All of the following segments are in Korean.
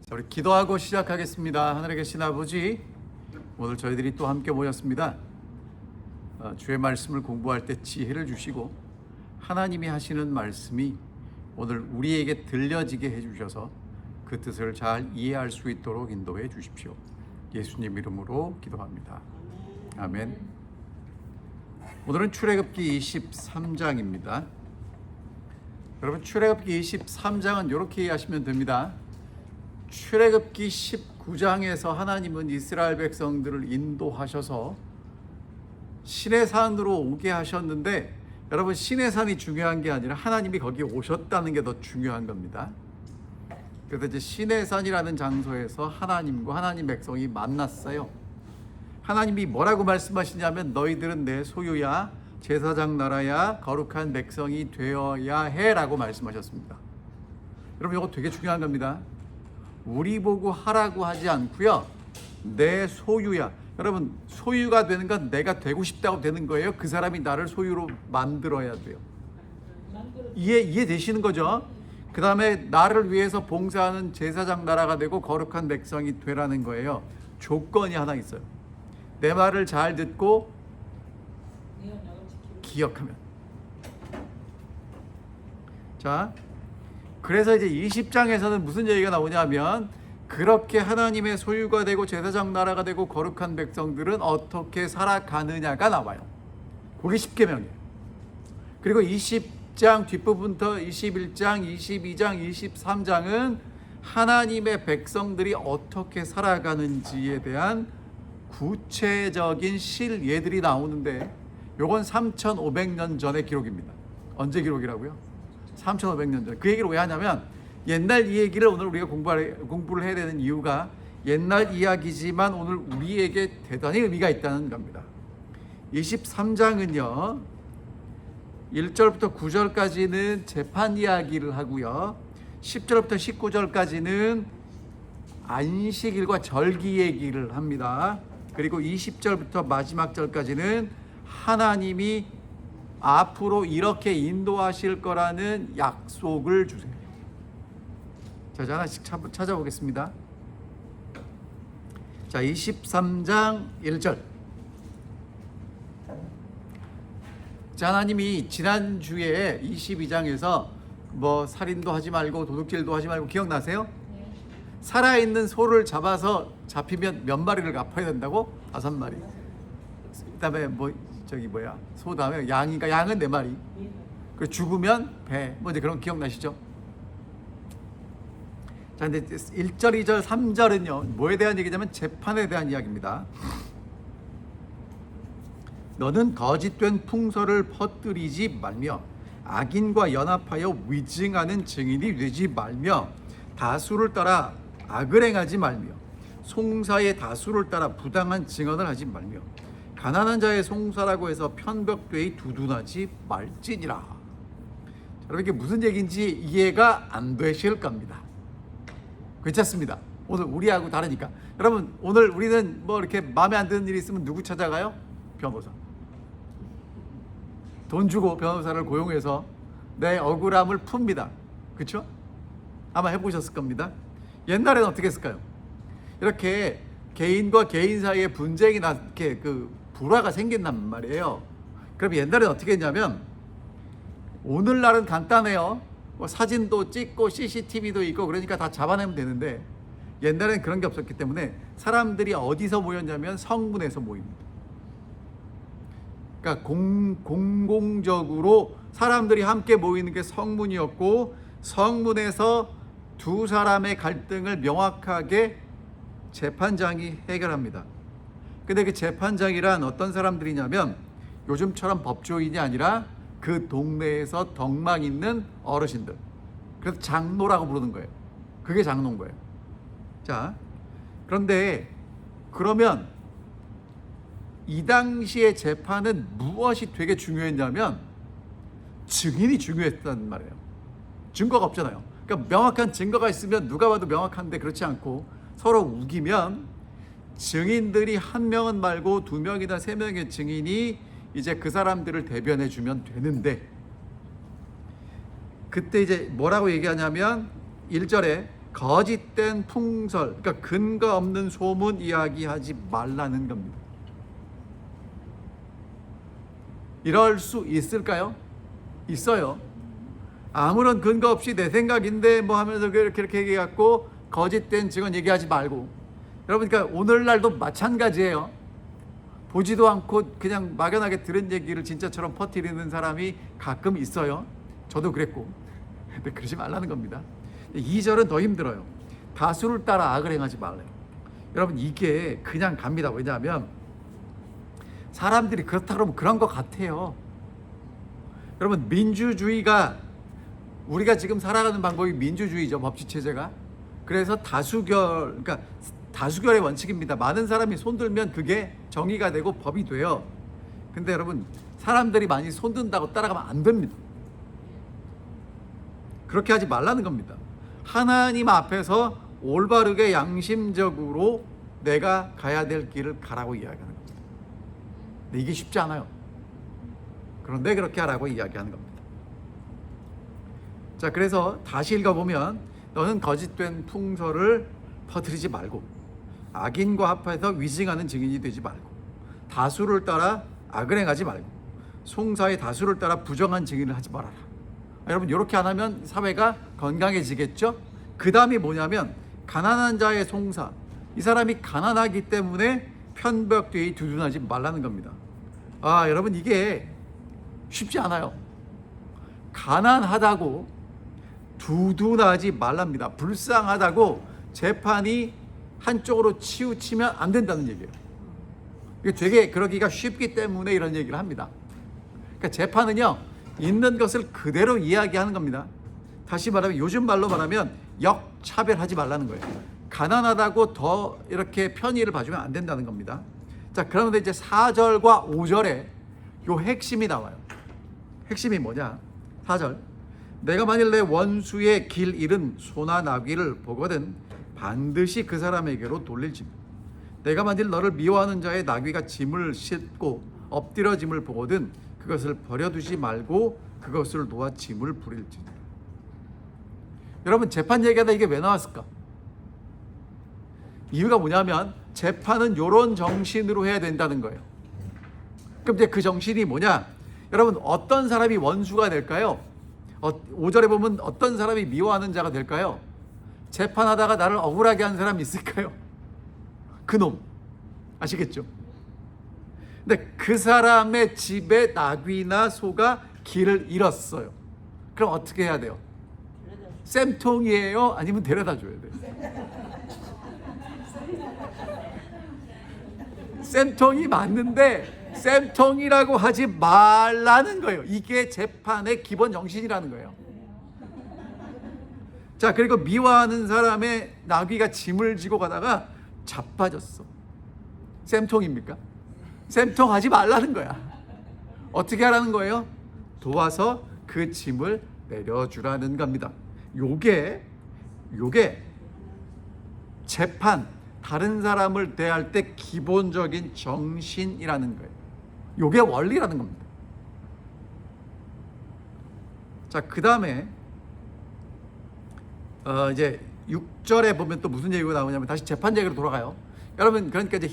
자, 우리 기도하고 시작하겠습니다. 하늘에 계신 아버지, 오늘 저희들이 또 함께 모였습니다. 주의 말씀을 공부할 때 지혜를 주시고 하나님이 하시는 말씀이 오늘 우리에게 들려지게 해주셔서 그 뜻을 잘 이해할 수 있도록 인도해 주십시오. 예수님 이름으로 기도합니다. 아멘. 오늘은 출애굽기 23장입니다. 여러분, 출애굽기 23장은 이렇게 이해하시면 됩니다. 출애굽기 19장에서 하나님은 이스라엘 백성들을 인도하셔서 시내산으로 오게 하셨는데, 여러분, 시내산이 중요한 게 아니라 하나님이 거기에 오셨다는 게 더 중요한 겁니다. 그래서 이제 시내산이라는 장소에서 하나님과 하나님 백성이 만났어요. 하나님이 뭐라고 말씀하시냐면, 너희들은 내 소유야, 제사장 나라야, 거룩한 백성이 되어야 해 라고 말씀하셨습니다. 여러분, 이거 되게 중요한 겁니다. 우리 보고 하라고 하지 않고요, 내 소유야. 여러분, 소유가 되는 건 내가 되고 싶다고 되는 거예요? 그 사람이 나를 소유로 만들어야 돼요. 이해되시는 거죠? 그 다음에 나를 위해서 봉사하는 제사장 나라가 되고 거룩한 백성이 되라는 거예요. 조건이 하나 있어요. 내 말을 잘 듣고 기억하면. 자, 그래서 이제 20장에서는 무슨 얘기가 나오냐면, 그렇게 하나님의 소유가 되고 제사장 나라가 되고 거룩한 백성들은 어떻게 살아가느냐가 나와요. 그게 10계명이에요. 그리고 20장 뒷부분부터 21장, 22장, 23장은 하나님의 백성들이 어떻게 살아가는지에 대한 구체적인 실예들이 나오는데, 요건 3,500년 전의 기록입니다. 언제 기록이라고요? 3,500년 전. 그 얘기를 왜 하냐면, 옛날 이 얘기를 오늘 우리가 공부를 해야 되는 이유가 옛날 이야기지만 오늘 우리에게 대단히 의미가 있다는 겁니다. 23장은요, 1절부터 9절까지는 재판 이야기를 하고요, 10절부터 19절까지는 안식일과 절기 얘기를 합니다. 그리고 20절부터 마지막 절까지는 하나님이 앞으로 이렇게 인도하실 거라는 약속을 주세요. 자, 하나씩 찾아보겠습니다. 자, 23장 1절. 자, 하나님이 지난주에 22장에서 뭐 살인도 하지 말고 도둑질도 하지 말고, 기억나세요? 네. 살아있는 소를 잡히면 몇 마리를 갚아야 된다고? 5마리. 그다음에 소 다음에 양이니까 양은 4마리. 그 죽으면 배. 이제 그런 기억나시죠? 자, 근데 1절, 2절, 3절은요, 뭐에 대한 얘기냐면 재판에 대한 이야기입니다. 너는 거짓된 풍설을 퍼뜨리지 말며 악인과 연합하여 위증하는 증인이 되지 말며 다수를 따라 악을 행하지 말며 송사의 다수를 따라 부당한 증언을 하지 말며 가난한 자의 송사라고 해서 편벽되이 두둔하지 말지니라. 여러분, 이게 무슨 얘기인지 이해가 안 되실 겁니다. 괜찮습니다. 오늘 우리하고 다르니까. 여러분, 오늘 우리는 뭐 이렇게 마음에 안 드는 일이 있으면 누구 찾아가요? 변호사. 돈 주고 변호사를 고용해서 내 억울함을 풉니다. 그렇죠? 아마 해보셨을 겁니다. 옛날에는 어떻게 했을까요? 이렇게 개인과 개인 사이에 분쟁이 이렇게 불화가 생긴단 말이에요. 그럼 옛날에는 어떻게 했냐면, 오늘날은 간단해요. 뭐 사진도 찍고 CCTV도 있고 그러니까 다 잡아내면 되는데, 옛날엔 그런 게 없었기 때문에 사람들이 어디서 모였냐면 성문에서 모입니다. 그러니까 공공적으로 사람들이 함께 모이는 게 성문이었고, 성문에서 두 사람의 갈등을 명확하게 재판장이 해결합니다. 근데 그 재판장이란 어떤 사람들이냐면, 요즘처럼 법조인이 아니라 그 동네에서 덕망 있는 어르신들. 그래서 장로라고 부르는 거예요. 그게 장로인 거예요. 자, 그런데 그러면 이 당시의 재판은 무엇이 되게 중요했냐면, 증인이 중요했단 말이에요. 증거가 없잖아요. 그러니까 명확한 증거가 있으면 누가 봐도 명확한데, 그렇지 않고 서로 우기면 증인들이 1명은 말고 2명이나 3명의 증인이 이제 그 사람들을 대변해 주면 되는데, 그때 이제 뭐라고 얘기하냐면 1절에 거짓된 풍설, 그러니까 근거 없는 소문 이야기하지 말라는 겁니다. 이럴 수 있을까요? 있어요. 아무런 근거 없이 내 생각인데 뭐 하면서 이렇게 얘기해갖고 거짓된 증언 얘기하지 말고. 여러분, 그러니까 오늘날도 마찬가지예요. 보지도 않고 그냥 막연하게 들은 얘기를 진짜처럼 퍼뜨리는 사람이 가끔 있어요. 저도 그랬고. 근데 그러지 말라는 겁니다. 2절은 더 힘들어요. 다수를 따라 악을 행하지 말래요. 여러분, 이게 그냥 갑니다. 왜냐하면 사람들이 그렇다 그러면 그런 것 같아요. 여러분, 민주주의가, 우리가 지금 살아가는 방법이 민주주의죠. 법치체제가. 그래서 그러니까 다수결의 원칙입니다. 많은 사람이 손들면 그게 정의가 되고 법이 돼요. 근데 여러분, 사람들이 많이 손든다고 따라가면 안 됩니다. 그렇게 하지 말라는 겁니다. 하나님 앞에서 올바르게 양심적으로 내가 가야 될 길을 가라고 이야기하는 겁니다. 근데 이게 쉽지 않아요. 그런데 그렇게 하라고 이야기하는 겁니다. 자, 그래서 다시 읽어보면 너는 거짓된 풍설을 퍼뜨리지 말고 악인과 합해서 위증하는 증인이 되지 말고 다수를 따라 악을 행하지 말고 송사의 다수를 따라 부정한 증인을 하지 말아라. 여러분, 이렇게 안 하면 사회가 건강해지겠죠? 그 다음이 뭐냐면 가난한 자의 송사. 이 사람이 가난하기 때문에 편벽되이 두둔하지 말라는 겁니다. 여러분, 이게 쉽지 않아요. 가난하다고 두둔하지 말랍니다. 불쌍하다고 재판이 한쪽으로 치우치면 안 된다는 얘기예요. 이게 되게 그러기가 쉽기 때문에 이런 얘기를 합니다. 그러니까 재판은요, 있는 것을 그대로 이야기하는 겁니다. 다시 말하면, 요즘 말로 말하면 역차별하지 말라는 거예요. 가난하다고 더 이렇게 편의를 봐주면 안 된다는 겁니다. 자, 그런데 이제 4절과 5절에 요 핵심이 나와요. 핵심이 뭐냐? 4절. 내가 만일 내 원수의 길 잃은 소나 나귀를 보거든 반드시 그 사람에게로 돌릴지니 내가 만일 너를 미워하는 자의 나귀가 짐을 싣고 엎드려짐을 보거든 그것을 버려두지 말고 그것을 놓아 짐을 부릴지니. 여러분, 재판 얘기하다 이게 왜 나왔을까? 이유가 뭐냐면 재판은 이런 정신으로 해야 된다는 거예요. 그럼 이제 그 정신이 뭐냐? 여러분, 어떤 사람이 원수가 될까요? 5절에 보면 어떤 사람이 미워하는 자가 될까요? 재판하다가 나를 억울하게 한 사람이 있을까요? 그놈. 아시겠죠? 근데 그 사람의 집에 나귀나 소가 길을 잃었어요. 그럼 어떻게 해야 돼요? 쌤통이에요? 아니면 데려다 줘야 돼요? 쌤통이 맞는데 쌤통이라고 하지 말라는 거예요. 이게 재판의 기본 정신이라는 거예요. 자, 그리고 미워하는 사람의 나귀가 짐을 지고 가다가 자빠졌어. 쌤통입니까? 쌤통 하지 말라는 거야. 어떻게 하라는 거예요? 도와서 그 짐을 내려주라는 겁니다. 요게 재판, 다른 사람을 대할 때 기본적인 정신이라는 거예요. 요게 원리라는 겁니다. 자, 그 다음에 이제 6절에 보면 또 무슨 얘기가 나오냐면 다시 재판 얘기로 돌아가요. 여러분, 그러니까 이제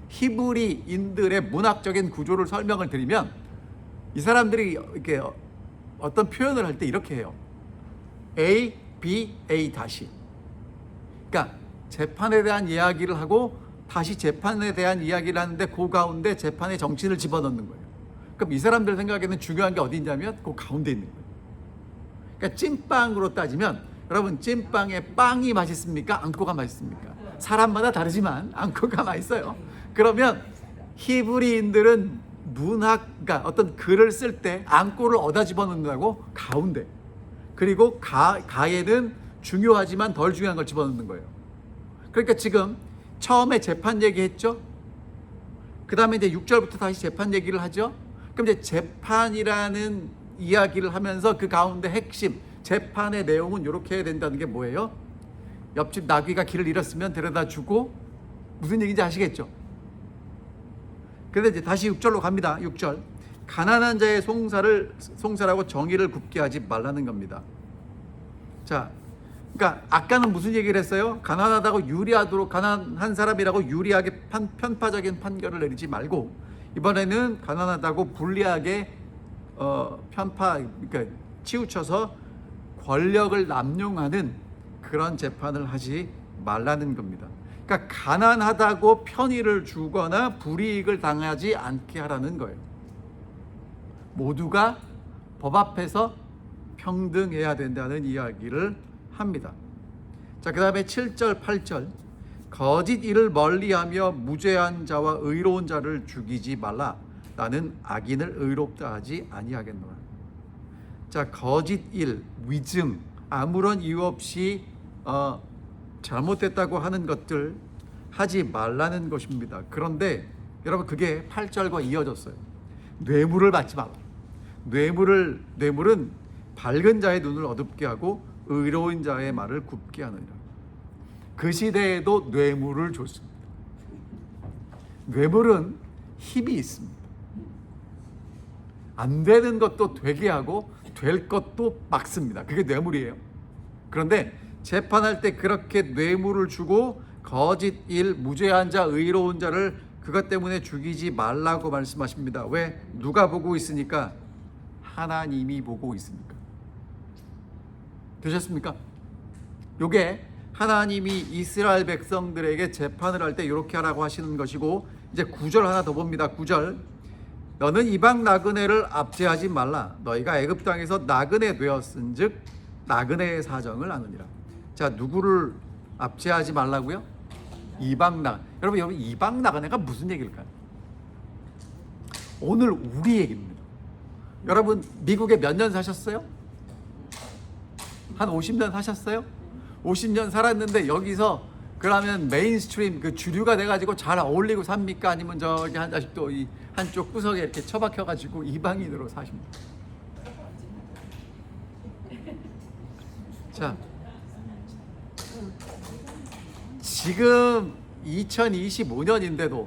히브리인들의 문학적인 구조를 설명을 드리면 이 사람들이 이렇게 어떤 표현을 할 때 이렇게 해요. A, B, A 다시. 그러니까 재판에 대한 이야기를 하고 다시 재판에 대한 이야기를 하는데 그 가운데 재판의 정신을 집어넣는 거예요. 그럼 이 사람들 생각에는 중요한 게 어디 있냐면 그 가운데 있는 거예요. 그러니까 찐빵으로 따지면 여러분, 찐빵에 빵이 맛있습니까? 앙코가 맛있습니까? 사람마다 다르지만 앙코가 맛있어요. 그러면 히브리인들은 그러니까 어떤 글을 쓸 때 앙코를 어디다 집어넣는다고? 가운데. 그리고 가에는 중요하지만 덜 중요한 걸 집어넣는 거예요. 그러니까 지금 처음에 재판 얘기했죠? 그 다음에 이제 6절부터 다시 재판 얘기를 하죠? 그럼 이제 재판이라는 이야기를 하면서 그 가운데 핵심, 재판의 내용은 이렇게 해야 된다는 게 뭐예요? 옆집 나귀가 길을 잃었으면 데려다 주고, 무슨 얘기인지 아시겠죠? 그런데 이제 다시 6절로 갑니다. 6절. 가난한 자의 송사라고 정의를 굽게 하지 말라는 겁니다. 자, 그러니까 아까는 무슨 얘기를 했어요? 가난하다고 유리하도록, 가난한 사람이라고 유리하게 편파적인 판결을 내리지 말고, 이번에는 가난하다고 불리하게 그러니까 치우쳐서 권력을 남용하는 그런 재판을 하지 말라는 겁니다. 그러니까 가난하다고 편의를 주거나 불이익을 당하지 않게 하라는 거예요. 모두가 법 앞에서 평등해야 된다는 이야기를 합니다. 자, 그 다음에 7절, 8절. 거짓 일을 멀리하며 무죄한 자와 의로운 자를 죽이지 말라. 나는 악인을 의롭다 하지 아니하겠노라. 자, 거짓 일, 위증, 아무런 이유 없이 잘못됐다고 하는 것들 하지 말라는 것입니다. 그런데 여러분, 그게 8절과 이어졌어요. 뇌물을 받지 마라. 뇌물은 밝은 자의 눈을 어둡게 하고 의로운 자의 말을 굽게 하느니라. 그 시대에도 뇌물을 줬습니다. 뇌물은 힘이 있습니다. 안 되는 것도 되게 하고 될 것도 막습니다. 그게 뇌물이에요. 그런데 재판할 때 그렇게 뇌물을 주고 거짓 일, 무죄한 자, 의로운 자를 그것 때문에 죽이지 말라고 말씀하십니다. 왜? 누가 보고 있으니까? 하나님이 보고 있으니까. 되셨습니까? 요게 하나님이 이스라엘 백성들에게 재판을 할 때 이렇게 하라고 하시는 것이고, 이제 9절 하나 더 봅니다. 9절. 너는 이방 나그네를 압제하지 말라. 너희가 애굽 땅에서 나그네 되었은즉 나그네의 사정을 아느니라. 자, 누구를 압제하지 말라고요? 여러분 이방 나그네가 무슨 얘기일까요? 오늘 우리 얘기입니다. 여러분 미국에 몇 년 사셨어요? 한 50년 사셨어요? 50년 살았는데 여기서 그러면 메인스트림 그 주류가 돼가지고 잘 어울리고 삽니까? 아니면 저기 아직도 이 한쪽 구석에 이렇게 처박혀가지고 이방인으로 사십니까? 자, 지금 2025년인데도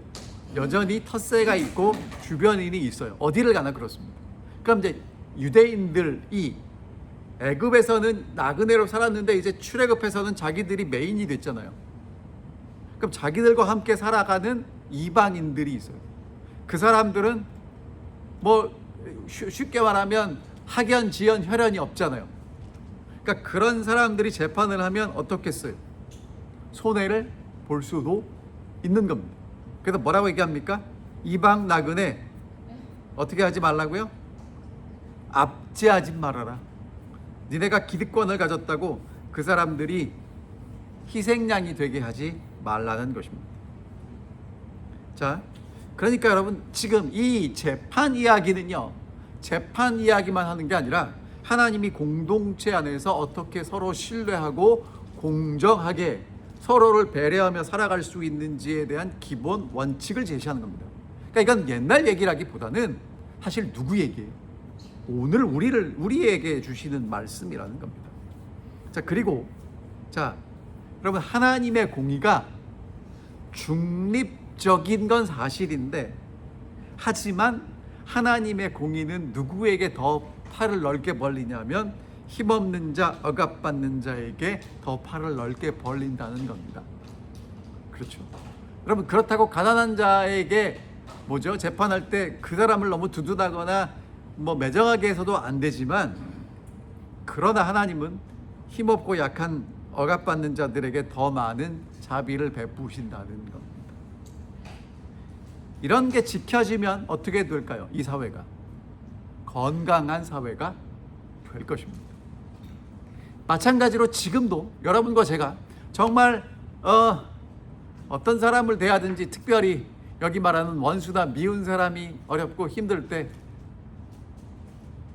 여전히 텃세가 있고 주변인이 있어요. 어디를 가나 그렇습니다. 그럼 이제 유대인들이 애굽에서는 나그네로 살았는데 이제 출애굽해서는 자기들이 메인이 됐잖아요. 그럼 자기들과 함께 살아가는 이방인들이 있어요. 그 사람들은 뭐 쉽게 말하면 학연, 지연, 혈연이 없잖아요. 그러니까 그런 사람들이 재판을 하면 어떻겠어요? 손해를 볼 수도 있는 겁니다. 그래서 뭐라고 얘기합니까? 이방 나그네 어떻게 하지 말라고요? 압제하지 말아라. 니네가 기득권을 가졌다고 그 사람들이 희생양이 되게 하지 말라는 것입니다. 자, 그러니까 여러분 지금 이 재판 이야기는요, 재판 이야기만 하는 게 아니라 하나님이 공동체 안에서 어떻게 서로 신뢰하고 공정하게 서로를 배려하며 살아갈 수 있는지에 대한 기본 원칙을 제시하는 겁니다. 그러니까 이건 옛날 얘기라기보다는 사실 누구 얘기예요? 오늘 우리에게 주시는 말씀이라는 겁니다. 자, 그리고 자, 여러분 하나님의 공의가 중립적인 건 사실인데, 하지만 하나님의 공의는 누구에게 더 팔을 넓게 벌리냐면 힘없는 자, 억압받는 자에게 더 팔을 넓게 벌린다는 겁니다. 그렇죠. 여러분 그렇다고 가난한 자에게 재판할 때 그 사람을 너무 두둔하거나 매정하게 해서도 안 되지만, 그러나 하나님은 힘없고 약한 억압받는 자들에게 더 많은 자비를 베푸신다는 겁니다. 이런 게 지켜지면 어떻게 될까요? 이 사회가 건강한 사회가 될 것입니다. 마찬가지로 지금도 여러분과 제가 정말 어떤 사람을 대하든지, 특별히 여기 말하는 원수나 미운 사람이 어렵고 힘들 때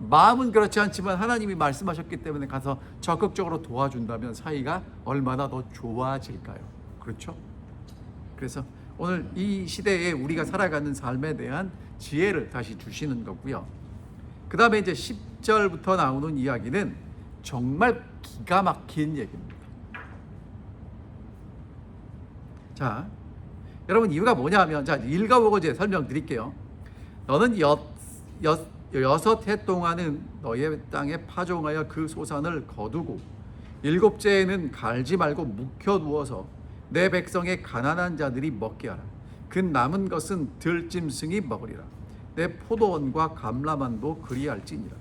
마음은 그렇지 않지만 하나님이 말씀하셨기 때문에 가서 적극적으로 도와준다면 사이가 얼마나 더 좋아질까요? 그렇죠? 그래서 오늘 이 시대에 우리가 살아가는 삶에 대한 지혜를 다시 주시는 거고요. 그 다음에 이제 10절부터 나오는 이야기는 정말 기가 막힌 얘기입니다. 자, 여러분 이유가 뭐냐면, 자, 읽어보고 이제 설명드릴게요. 너는 6해 동안은 너의 땅에 파종하여 그 소산을 거두고 일곱째에는 갈지 말고 묵혀두어서 내 백성의 가난한 자들이 먹게 하라. 그 남은 것은 들짐승이 먹으리라. 내 포도원과 감람만도 그리할지니라.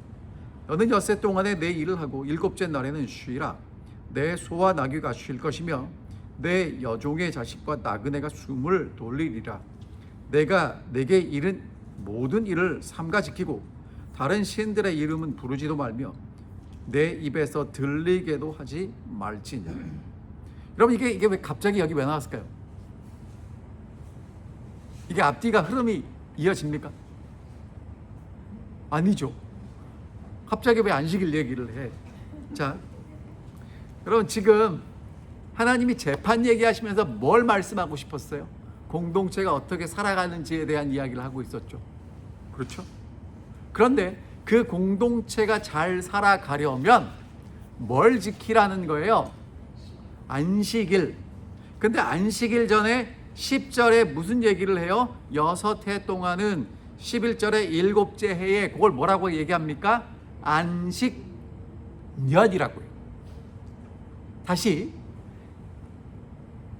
너는 엿새 동안에 내 일을 하고 일곱째 날에는 쉬라. 내 소와 나귀가 쉴 것이며 내 여종의 자식과 나그네가 숨을 돌리리라. 내가 내게 이른 모든 일을 삼가 지키고 다른 신들의 이름은 부르지도 말며 내 입에서 들리게도 하지 말지니라. 여러분, 이게 왜 갑자기 여기 왜 나왔을까요? 이게 앞뒤가 흐름이 이어집니까? 아니죠. 갑자기 왜 안식일 얘기를 해? 자, 여러분, 지금 하나님이 재판 얘기하시면서 뭘 말씀하고 싶었어요? 공동체가 어떻게 살아가는지에 대한 이야기를 하고 있었죠. 그렇죠? 그런데 그 공동체가 잘 살아가려면 뭘 지키라는 거예요? 안식일. 근데 안식일 전에 10절에 무슨 얘기를 해요? 6해 동안은 11절에 7째 해에 그걸 뭐라고 얘기합니까? 안식년이라고요. 다시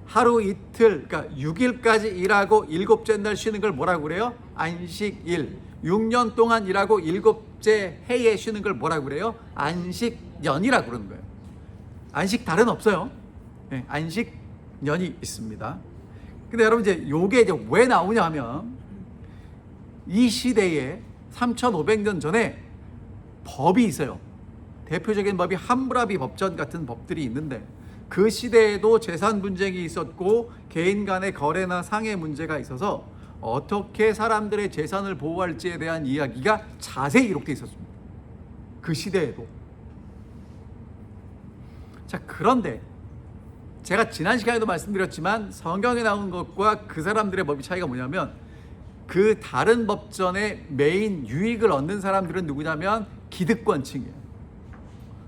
하루 이틀, 그러니까 6일까지 일하고 7째 날 쉬는 걸 뭐라고 그래요? 안식일. 6년 동안 일하고 7째 해에 쉬는 걸 뭐라고 그래요? 안식년이라고 그러는 거예요. 안식 달은 없어요. 네, 안식년이 있습니다. 근데 여러분, 이제 요게 이제 왜 나오냐 하면 이 시대에 3500년 전에 법이 있어요. 대표적인 법이 함무라비 법전 같은 법들이 있는데, 그 시대에도 재산 분쟁이 있었고 개인 간의 거래나 상해 문제가 있어서 어떻게 사람들의 재산을 보호할지에 대한 이야기가 자세히 기록되어 있었습니다. 그 시대에도. 자, 그런데 제가 지난 시간에도 말씀드렸지만 성경에 나온 것과 그 사람들의 법의 차이가 뭐냐면, 그 다른 법전의 메인 유익을 얻는 사람들은 누구냐면 기득권층이에요.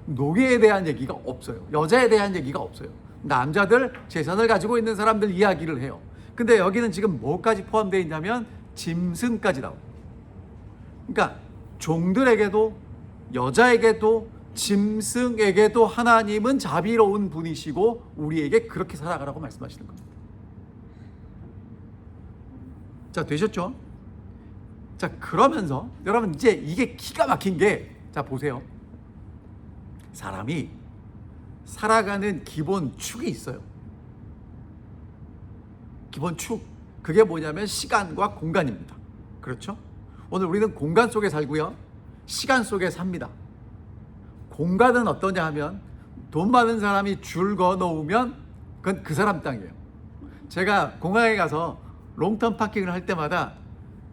노예에 대한 얘기가 없어요. 여자에 대한 얘기가 없어요. 남자들 재산을 가지고 있는 사람들 이야기를 해요. 근데 여기는 지금 뭐까지 포함되어 있냐면 짐승까지 나와요. 그러니까 종들에게도 여자에게도 짐승에게도 하나님은 자비로운 분이시고 우리에게 그렇게 살아가라고 말씀하시는 겁니다. 자, 되셨죠? 자, 그러면서 여러분, 이제 이게 기가 막힌 게, 자, 보세요. 사람이 살아가는 기본 축이 있어요. 기본 축. 그게 뭐냐면 시간과 공간입니다. 그렇죠? 오늘 우리는 공간 속에 살고요, 시간 속에 삽니다. 공간은 어떠냐 하면 돈 많은 사람이 줄 거놓으면 그건 그 사람 땅이에요. 제가 공항에 가서 롱텀 파킹을 할 때마다,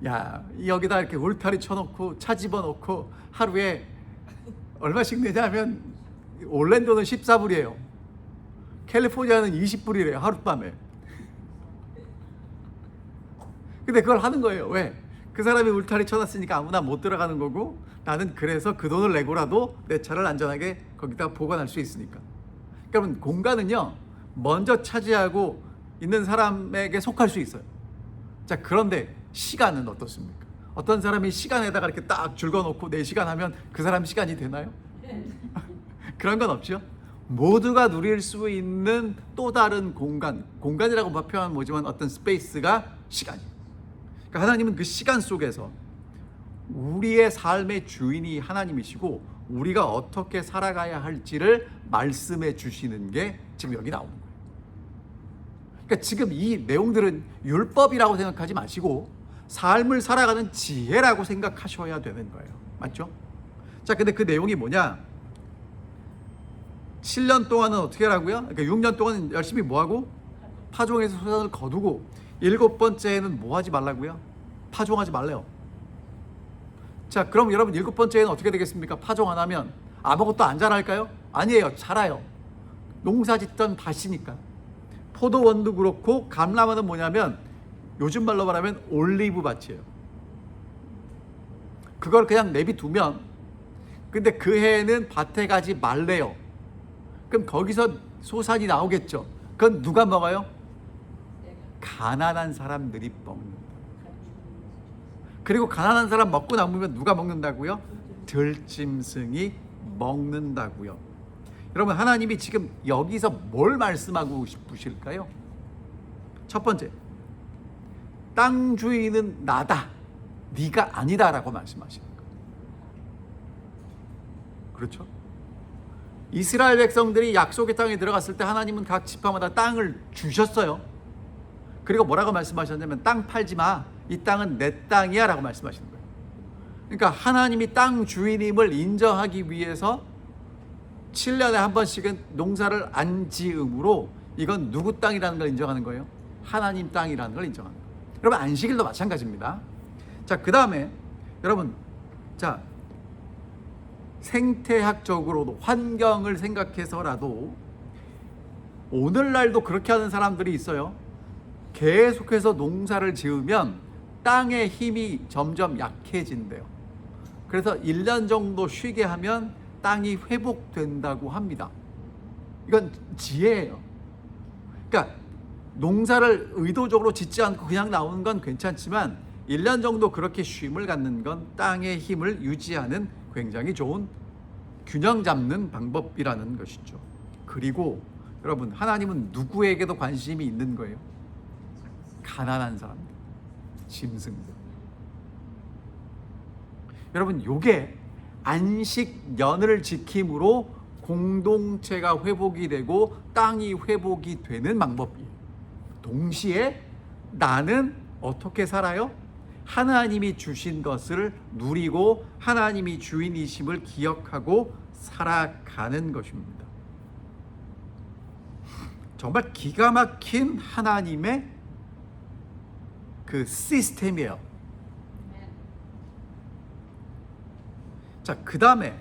야, 여기다 이렇게 울타리 쳐놓고 차 집어넣고 하루에 얼마씩 내냐 하면 올랜도는 14불이에요. 캘리포니아는 20불이래요. 하룻밤에. 근데 그걸 하는 거예요. 왜? 그 사람이 울타리 쳐놨으니까 아무나 못 들어가는 거고, 나는 그래서 그 돈을 내고라도 내 차를 안전하게 거기다 보관할 수 있으니까. 그러면 공간은요, 먼저 차지하고 있는 사람에게 속할 수 있어요. 자, 그런데 시간은 어떻습니까? 어떤 사람이 시간에다가 이렇게 딱 줄거놓고 4시간 하면 그 사람 시간이 되나요? 그런 건 없죠. 모두가 누릴 수 있는 또 다른 공간, 공간이라고 표현하면 뭐지만 어떤 스페이스가 시간이에요. 그러니까 하나님은 그 시간 속에서 우리의 삶의 주인이 하나님이시고 우리가 어떻게 살아가야 할지를 말씀해 주시는 게 지금 여기 나오는 거예요. 그러니까 지금 이 내용들은 율법이라고 생각하지 마시고 삶을 살아가는 지혜라고 생각하셔야 되는 거예요. 맞죠? 자, 근데 그 내용이 뭐냐? 7년 동안은 어떻게 하라고요? 그러니까 6년 동안 열심히 뭐하고? 파종에서 소산을 거두고, 7번째에는 뭐 하지 말라고요? 파종하지 말래요. 자, 그럼 여러분 7번째에는 어떻게 되겠습니까? 파종 안 하면 아무것도 안 자랄까요? 아니에요. 자라요. 농사 짓던 밭이니까. 포도원도 그렇고 감람원은 뭐냐면 요즘 말로 말하면 올리브 밭이에요. 그걸 그냥 내비두면, 근데 그 해에는 밭에 가지 말래요. 그럼 거기서 소산이 나오겠죠. 그건 누가 먹어요? 가난한 사람들이 먹는다. 그리고 가난한 사람 먹고 남으면 누가 먹는다고요? 들짐승이 먹는다고요. 여러분, 하나님이 지금 여기서 뭘 말씀하고 싶으실까요? 첫 번째, 땅 주인은 나다, 네가 아니다라고 말씀하시는 거예요. 그렇죠? 이스라엘 백성들이 약속의 땅에 들어갔을 때 하나님은 각 지파마다 땅을 주셨어요. 그리고 뭐라고 말씀하셨냐면 땅 팔지 마, 이 땅은 내 땅이야 라고 말씀하시는 거예요. 그러니까 하나님이 땅 주인임을 인정하기 위해서 7년에 한 번씩은 농사를 안 지음으로 이건 누구 땅이라는 걸 인정하는 거예요? 하나님 땅이라는 걸 인정하는 거예요. 여러분, 안식일도 마찬가지입니다. 자, 그 다음에 여러분, 자, 생태학적으로도 환경을 생각해서라도 오늘날도 그렇게 하는 사람들이 있어요. 계속해서 농사를 지으면 땅의 힘이 점점 약해진대요. 그래서 1년 정도 쉬게 하면 땅이 회복된다고 합니다. 이건 지혜예요. 그러니까 농사를 의도적으로 짓지 않고 그냥 나오는 건 괜찮지만 1년 정도 그렇게 쉼을 갖는 건 땅의 힘을 유지하는 굉장히 좋은 균형 잡는 방법이라는 것이죠. 그리고 여러분, 하나님은 누구에게도 관심이 있는 거예요? 가난한 사람들, 짐승들. 여러분, 요게 안식년을 지킴으로 공동체가 회복이 되고 땅이 회복이 되는 방법이에요. 동시에 나는 어떻게 살아요? 하나님이 주신 것을 누리고 하나님이 주인이심을 기억하고 살아가는 것입니다. 정말 기가 막힌 하나님의 그 시스템이에요. 자, 그 다음에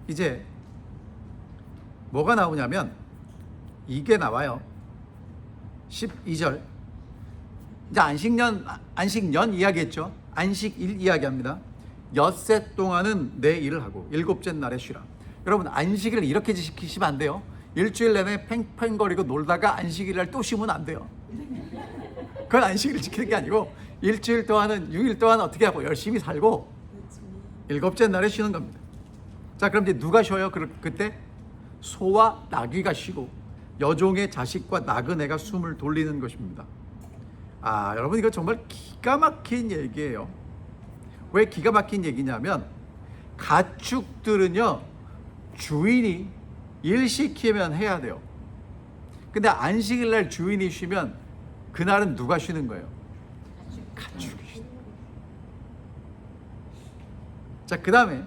이제 뭐가 나오냐면 이게 나와요. 12절. 이제 안식년 이야기했죠. 안식일 이야기합니다. 엿새 동안은 내 일을 하고 일곱째 날에 쉬라. 여러분, 안식일을 이렇게 지키시면 안 돼요. 일주일 내내 팽팽거리고 놀다가 안식일 날 또 쉬면 안 돼요. 그건 안식일을 지키는 게 아니고 일주일 동안은 6일 동안 어떻게 하고 열심히 살고 일곱째 날에 쉬는 겁니다. 자, 그럼 이제 누가 쉬어요? 그때 소와 나귀가 쉬고 여종의 자식과 나그네가 숨을 돌리는 것입니다. 아, 여러분, 이거 정말 기가 막힌 얘기예요. 왜 기가 막힌 얘기냐면 가축들은요, 주인이 일 시키면 해야 돼요. 근데 안식일 날 주인이 쉬면 그날은 누가 쉬는 거예요? 가축이 쉬는 거예요. 자, 그 다음에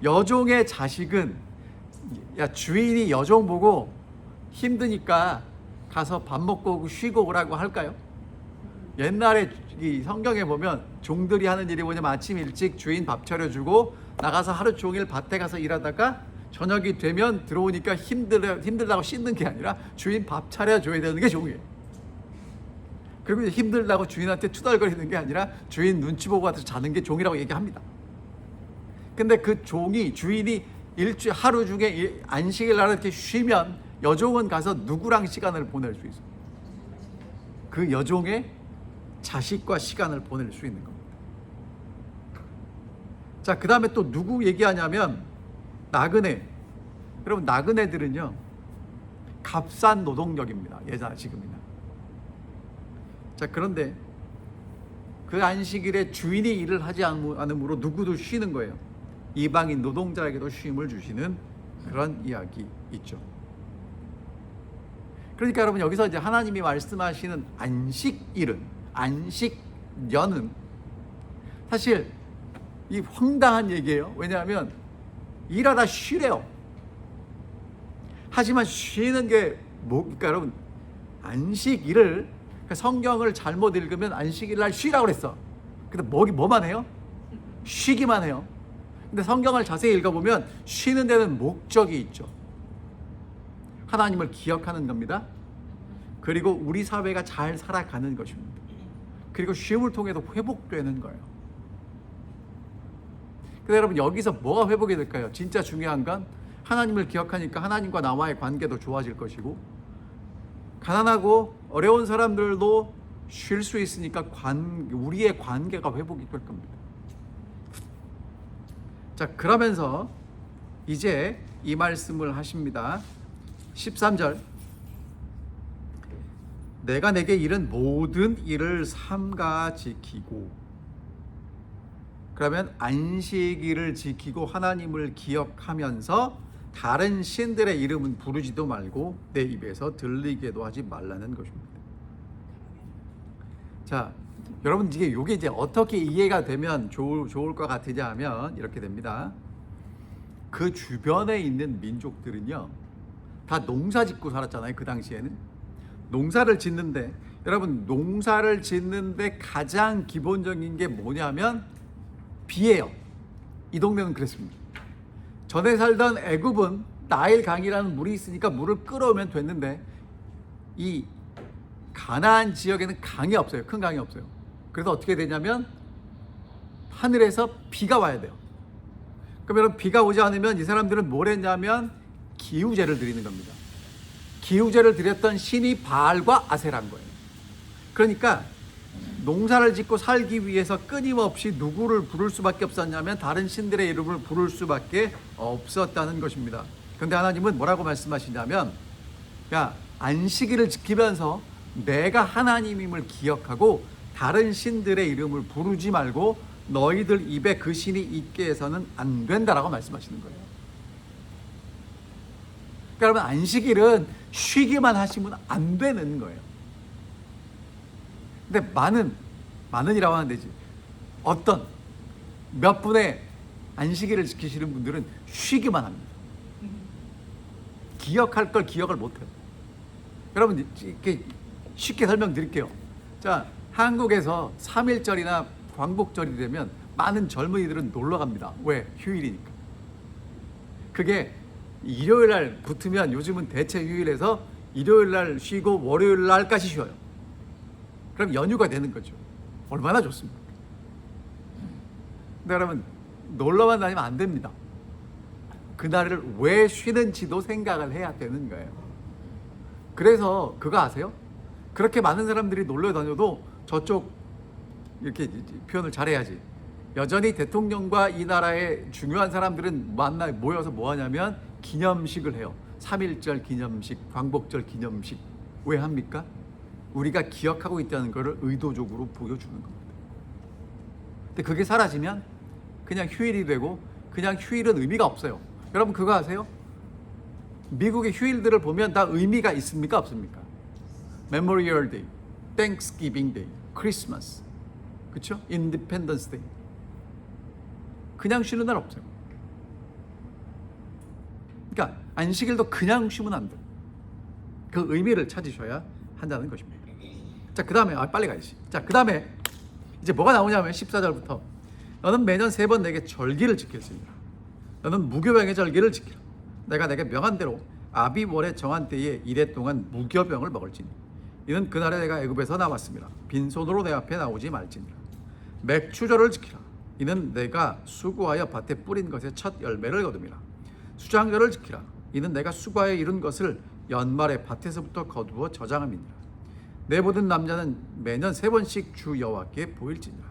여종의 자식은, 야, 주인이 여종 보고 힘드니까 가서 밥 먹고 오고 쉬고 오라고 할까요? 옛날에 이 성경에 보면 종들이 하는 일이 뭐냐면 아침 일찍 주인 밥 차려주고 나가서 하루 종일 밭에 가서 일하다가 저녁이 되면 들어오니까 힘들다고 씻는 게 아니라 주인 밥 차려줘야 되는 게 종이에요. 그리고 힘들다고 주인한테 투덜거리는 게 아니라 주인 눈치 보고 가서 자는 게 종이라고 얘기합니다. 근데 그 종이, 주인이 하루 중에 안식일 날 이렇게 쉬면 여종은 가서 누구랑 시간을 보낼 수 있어요? 그 여종의 자식과 시간을 보낼 수 있는 겁니다. 자, 그 다음에 또 누구 얘기하냐면 나그네. 여러분, 나그네들은요 값싼 노동력입니다. 예전 지금이나. 자, 그런데 그 안식일에 주인이 일을 하지 않으므로 누구도 쉬는 거예요. 이방인 노동자에게도 쉼을 주시는 그런 이야기 있죠. 그러니까 여러분, 여기서 이제 하나님이 말씀하시는 안식년은 사실 이 황당한 얘기예요. 왜냐하면 일하다 쉬래요. 하지만 쉬는 게 그러니까 여러분, 안식일을, 성경을 잘못 읽으면 안식일 날 쉬라고 그랬어. 근데 뭐만 해요? 쉬기만 해요. 근데 성경을 자세히 읽어보면 쉬는 데는 목적이 있죠. 하나님을 기억하는 겁니다. 그리고 우리 사회가 잘 살아가는 것입니다. 그리고 쉼을 통해서 회복되는 거예요. 근데 여러분, 여기서 뭐가 회복이 될까요? 진짜 중요한 건 하나님을 기억하니까 하나님과 나와의 관계도 좋아질 것이고, 가난하고 어려운 사람들도 쉴 수 있으니까 우리의 관계가 회복이 될 겁니다. 자, 그러면서 이제 이 말씀을 하십니다. 13절, 내가 내게 이른 모든 일을 삼가 지키고, 그러면 안식일을 지키고 하나님을 기억하면서 다른 신들의 이름은 부르지도 말고 내 입에서 들리게도 하지 말라는 것입니다. 자, 여러분 이게 이제 어떻게 이해가 되면 좋을 것 같으냐 하면 이렇게 됩니다. 그 주변에 있는 민족들은요, 다 농사 짓고 살았잖아요. 그 당시에는 농사를 짓는데, 여러분 농사를 짓는데 가장 기본적인 게 뭐냐면 비예요. 이 동네는 그랬습니다. 전에 살던 애굽은 나일 강이라는 물이 있으니까 물을 끌어오면 됐는데, 이 가나안 지역에는 강이 없어요. 큰 강이 없어요. 그래서 어떻게 되냐면 하늘에서 비가 와야 돼요. 그러면 비가 오지 않으면 이 사람들은 뭘 했냐면 기후제를 드리는 겁니다. 기후제를 드렸던 신이 바알과 아세라인 거예요. 그러니까 농사를 짓고 살기 위해서 끊임없이 누구를 부를 수밖에 없었냐면 다른 신들의 이름을 부를 수밖에 없었다는 것입니다. 그런데 하나님은 뭐라고 말씀하시냐면, 야, 안식일을 지키면서 내가 하나님임을 기억하고 다른 신들의 이름을 부르지 말고 너희들 입에 그 신이 있게 해서는 안 된다라고 말씀하시는 거예요. 그러니까 여러분, 안식일은 쉬기만 하시면 안 되는 거예요. 근데 많은이라고 하는 데지, 어떤 몇 분의 안식일을 지키시는 분들은 쉬기만 합니다. 기억할 걸 기억을 못해요. 여러분 이렇게 쉽게 설명드릴게요. 자, 한국에서 3.1절이나 광복절이 되면 많은 젊은이들은 놀러 갑니다. 왜? 휴일이니까. 그게 일요일 날 붙으면 요즘은 대체 휴일에서 일요일 날 쉬고 월요일 날까지 쉬어요. 그럼 연휴가 되는 거죠. 얼마나 좋습니까? 근데 여러분, 놀러만 다니면 안 됩니다. 그날을 왜 쉬는지도 생각을 해야 되는 거예요. 그래서 그거 아세요? 그렇게 많은 사람들이 놀러 다녀도 저쪽 이렇게 표현을 잘해야지, 여전히 대통령과 이 나라의 중요한 사람들은 모여서 뭐 하냐면 기념식을 해요. 3.1절 기념식, 광복절 기념식. 왜 합니까? 우리가 기억하고 있다는 것을 의도적으로 보여주는 겁니다. 근데 그게 사라지면 그냥 휴일이 되고, 그냥 휴일은 의미가 없어요. 여러분 그거 아세요? 미국의 휴일들을 보면 다 의미가 있습니까? 없습니까? Memorial Day, Thanksgiving Day, Christmas, 그렇죠? Independence Day. 그냥 쉬는 날 없어요. 그러니까 안식일도 그냥 쉬면 안 돼요. 그 의미를 찾으셔야 한다는 것입니다. 자, 그 다음에 빨리 가야지. 자, 그 다음에 이제 뭐가 나오냐면 14절부터, 너는 매년 3번 내게 절기를 지킬지니라. 너는 무교병의 절기를 지키라. 내가 내게 명한 대로 아비월에 정한 때에 이래 동안 무교병을 먹을지니 이는 그날에 내가 애굽에서 나왔습니다. 빈손으로 내 앞에 나오지 말지니라. 맥추절을 지키라. 이는 내가 수고하여 밭에 뿌린 것의 첫 열매를 거둠이라. 수장절을 지키라. 이는 내가 수고하여 이룬 것을 연말에 밭에서부터 거두어 저장함이니라. 내 모든 남자는 매년 3번씩 주 여호와께 보일지니라.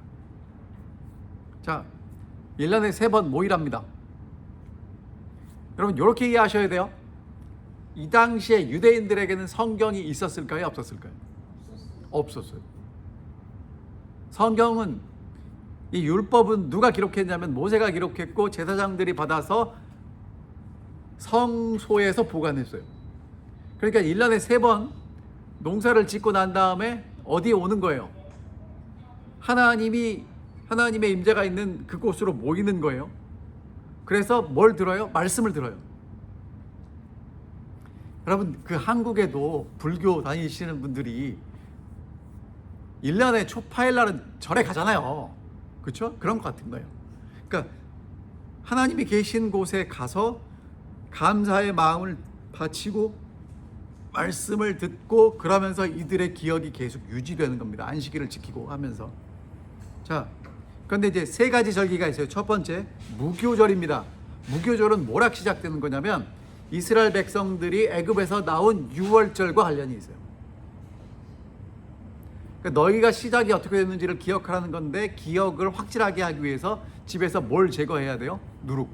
자, 1년에 3번 모이랍니다. 여러분 이렇게 이해하셔야 돼요. 이 당시에 유대인들에게는 성경이 있었을까요? 없었을까요? 없었어요. 성경은, 이 율법은 누가 기록했냐면 모세가 기록했고 제사장들이 받아서 성소에서 보관했어요. 그러니까 1년에 3번 농사를 짓고 난 다음에 어디에 오는 거예요? 하나님의 임재가 있는 그곳으로 모이는 거예요. 그래서 뭘 들어요? 말씀을 들어요. 여러분 그 한국에도 불교 다니시는 분들이 1년에 초파일 날은 절에 가잖아요. 그렇죠? 그런 것 같은 거예요. 그러니까 하나님이 계신 곳에 가서 감사의 마음을 바치고 말씀을 듣고, 그러면서 이들의 기억이 계속 유지되는 겁니다. 안식일을 지키고 하면서. 자, 그런데 이제 3가지 절기가 있어요. 첫 번째, 무교절입니다. 무교절은 뭐라 시작되는 거냐면 이스라엘 백성들이 애굽에서 나온 6월절과 관련이 있어요. 그러니까 너희가 시작이 어떻게 됐는지를 기억하라는 건데, 기억을 확실하게 하기 위해서 집에서 뭘 제거해야 돼요? 누룩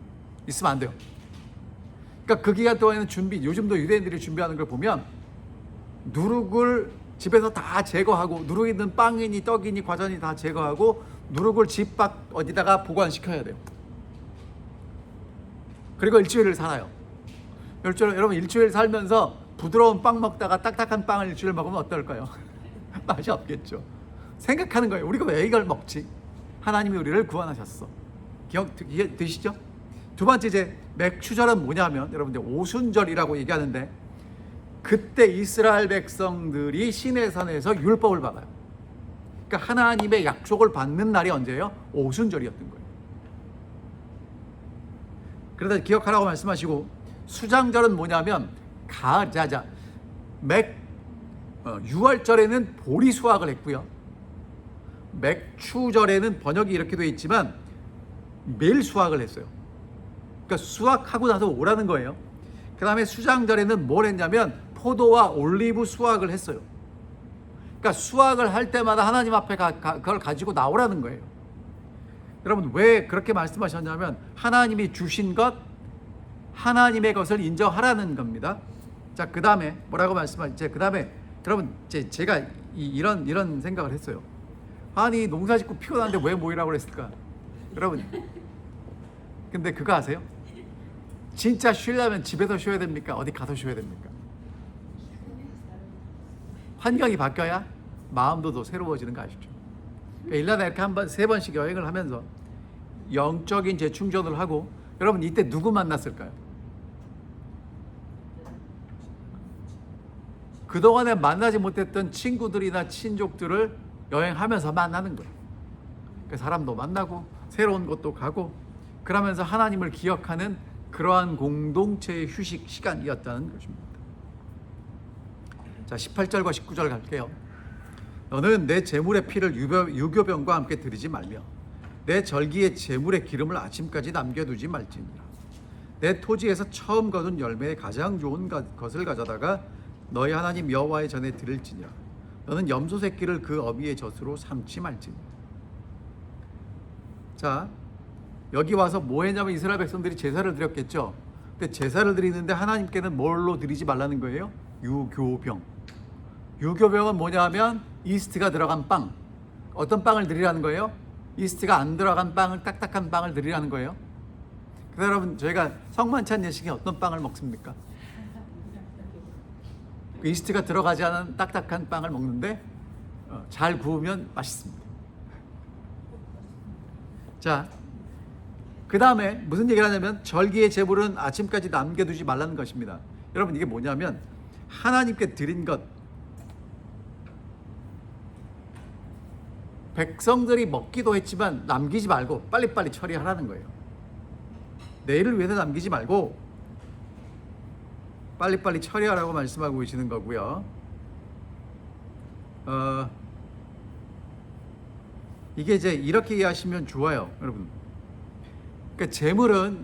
있으면 안 돼요. 그러니까 그 기간 동안에는 요즘도 유대인들이 준비하는 걸 보면 누룩을 집에서 다 제거하고, 누룩 있는 빵이니 떡이니 과자니 다 제거하고 누룩을 집 밖 어디다가 보관시켜야 돼요. 그리고 일주일을 살아요. 여러분 일주일 살면서 부드러운 빵 먹다가 딱딱한 빵을 일주일 먹으면 어떨까요? 맛이 없겠죠. 생각하는 거예요. 우리가 왜 이걸 먹지? 하나님이 우리를 구원하셨어. 기억 드시죠? 두 번째, 이제 맥추절은 뭐냐면, 여러분들 오순절이라고 얘기하는데, 그때 이스라엘 백성들이 시내산에서 율법을 받아요. 그러니까 하나님의 약속을 받는 날이 언제예요? 오순절이었던 거예요. 그러다 기억하라고 말씀하시고, 수장절은 뭐냐면 가을, 6월절에는 보리 수확을 했고요. 맥추절에는 번역이 이렇게 되어 있지만 밀 수확을 했어요. 그러니까 수확하고 나서 오라는 거예요. 그 다음에 수장절에는 뭘 했냐면 포도와 올리브 수확을 했어요. 그러니까 수확을 할 때마다 하나님 앞에 그걸 가지고 나오라는 거예요. 여러분, 왜 그렇게 말씀하셨냐면 하나님이 주신 것, 하나님의 것을 인정하라는 겁니다. 자, 그 다음에 뭐라고 말씀하셨죠? 그 다음에 여러분, 제가 이런 생각을 했어요. 아니, 농사 짓고 피곤한데 왜 모이라고 그랬을까? 여러분, 근데 그거 아세요? 진짜 쉬려면 집에서 쉬어야 됩니까? 어디 가서 쉬어야 됩니까? 환경이 바뀌어야 마음도 더 새로워지는 거 아시죠? 그러니까 1년에 이렇게 세 번씩 여행을 하면서 영적인 재충전을 하고, 여러분 이때 누구 만났을까요? 그동안에 만나지 못했던 친구들이나 친족들을 여행하면서 만나는 거예요. 그 사람도 만나고 새로운 곳도 가고, 그러면서 하나님을 기억하는 그러한 공동체의 휴식 시간이었다는 것입니다. 자, 18절과 19절 갈게요. 너는 내 제물의 피를 유교병과 함께 드리지 말며 내 절기의 제물의 기름을 아침까지 남겨두지 말지니라. 내 토지에서 처음 거둔 열매의 가장 좋은 것을 가져다가 너희 하나님 여호와의 전에 드릴지니라. 너는 염소 새끼를 그 어미의 젖으로 삼지 말지니라. 자, 여기 와서 뭐 했냐면 이스라엘 백성들이 제사를 드렸겠죠. 근데 제사를 드리는데 하나님께는 뭘로 드리지 말라는 거예요? 유교병. 유교병은 뭐냐 하면 이스트가 들어간 빵. 어떤 빵을 드리라는 거예요? 이스트가 안 들어간 빵을, 딱딱한 빵을 드리라는 거예요. 그래서 여러분, 저희가 성만찬 예식에 어떤 빵을 먹습니까? 그 이스트가 들어가지 않은 딱딱한 빵을 먹는데 잘 구우면 맛있습니다. 자, 그 다음에 무슨 얘기를 하냐면 절기의 제물은 아침까지 남겨두지 말라는 것입니다. 여러분, 이게 뭐냐면 하나님께 드린 것, 백성들이 먹기도 했지만 남기지 말고 빨리빨리 처리하라는 거예요. 내일을 위해서 남기지 말고 빨리빨리 처리하라고 말씀하고 계시는 거고요. 이게 이제 이렇게 이해하시면 좋아요, 여러분. 그러니까 제물은,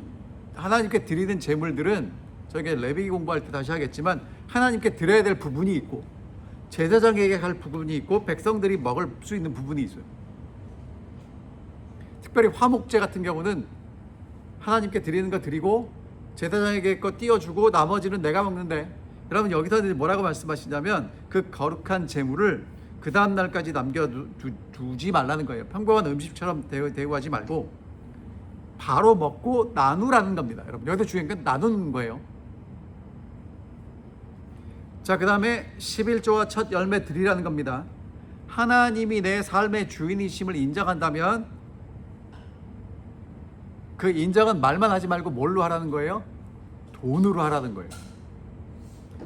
하나님께 드리는 제물들은 저희가 레위기 공부할 때 다시 하겠지만 하나님께 드려야 될 부분이 있고 제사장에게 갈 부분이 있고 백성들이 먹을 수 있는 부분이 있어요. 특별히 화목제 같은 경우는 하나님께 드리는 거 드리고 제사장에게 거 띄워주고 나머지는 내가 먹는데, 여러분 여기서 뭐라고 말씀하시냐면 그 거룩한 제물을 그 다음 날까지 남겨두지 말라는 거예요. 평범한 음식처럼 대우하지 말고 바로 먹고 나누라는 겁니다. 여러분, 여기서 중요한 건 나누는 거예요. 자, 그 다음에 11조와 첫 열매 드리라는 겁니다. 하나님이 내 삶의 주인이심을 인정한다면 그 인정은 말만 하지 말고 뭘로 하라는 거예요? 돈으로 하라는 거예요.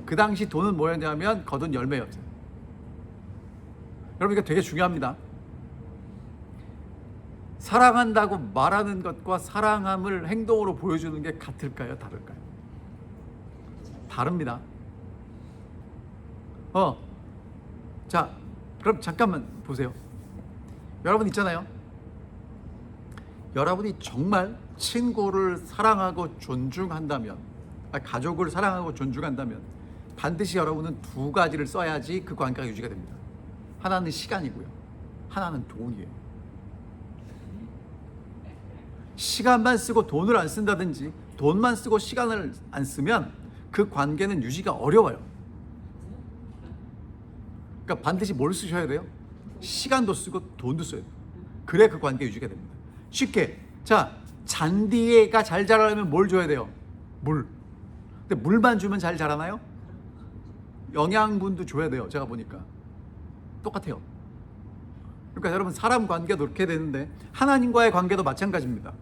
그 당시 돈은 뭐였냐면 거둔 열매였어요. 여러분, 이거 되게 중요합니다. 사랑한다고 말하는 것과 사랑함을 행동으로 보여주는 게 같을까요? 다를까요? 다릅니다. 자, 그럼 잠깐만 보세요. 여러분 있잖아요. 여러분이 정말 친구를 사랑하고 존중한다면, 가족을 사랑하고 존중한다면 반드시 여러분은 두 가지를 써야지 그 관계가 유지가 됩니다. 하나는 시간이고요, 하나는 돈이에요. 시간만 쓰고 돈을 안 쓴다든지 돈만 쓰고 시간을 안 쓰면 그 관계는 유지가 어려워요. 그러니까 반드시 뭘 쓰셔야 돼요? 시간도 쓰고 돈도 써야 돼요. 그래 그 관계 유지가 됩니다. 쉽게, 자, 잔디가 잘 자라려면 뭘 줘야 돼요? 물. 근데 물만 주면 잘 자라나요? 영양분도 줘야 돼요. 제가 보니까 똑같아요. 그러니까 여러분, 사람 관계도 그렇게 되는데 하나님과의 관계도 마찬가지입니다.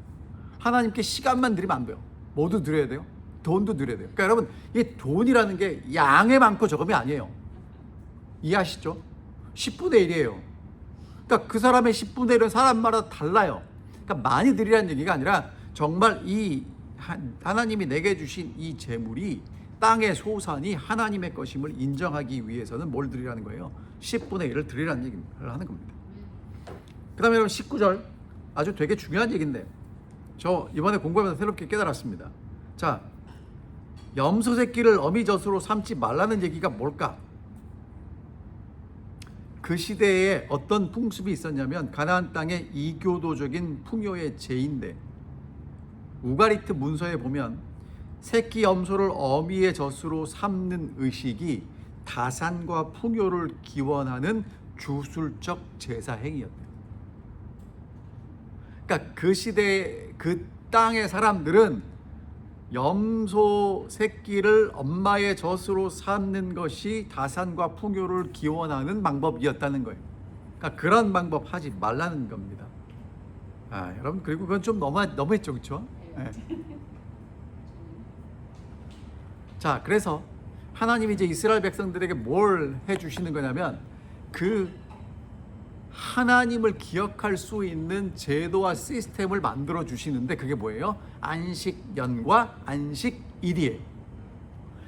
하나님께 시간만 드리면 안 돼요. 뭐도 드려야 돼요? 돈도 드려야 돼요. 그러니까 여러분, 이 돈이라는 게 양의 많고 적음이 아니에요. 이해하시죠? 10분의 1이에요. 그러니까 그 사람의 10분의 1은 사람마다 달라요. 그러니까 많이 드리라는 얘기가 아니라 정말 이 하나님이 내게 주신 이 재물이, 땅의 소산이 하나님의 것임을 인정하기 위해서는 뭘 드리라는 거예요? 10분의 1을 드리라는 얘기를 하는 겁니다. 그 다음에 여러분 19절, 아주 되게 중요한 얘기인데 저 이번에 공부하면서 새롭게 깨달았습니다. 자, 염소 새끼를 어미젖으로 삼지 말라는 얘기가 뭘까? 그 시대에 어떤 풍습이 있었냐면 가나안 땅의 이교도적인 풍요의 제인데, 우가리트 문서에 보면 새끼 염소를 어미의 젖으로 삼는 의식이 다산과 풍요를 기원하는 주술적 제사 행위였대요. 그러니까 그 시대의 그 땅의 사람들은 염소 새끼를 엄마의 젖으로 삼는 것이 다산과 풍요를 기원하는 방법이었다는 거예요. 그러니까 그런 방법 하지 말라는 겁니다. 여러분, 그리고 그건 좀 너무했죠, 그렇죠? 네. 자, 그래서 하나님이 이제 이스라엘 백성들에게 뭘 해주시는 거냐면, 그 하나님을 기억할 수 있는 제도와 시스템을 만들어 주시는데, 그게 뭐예요? 안식년과 안식일이에요.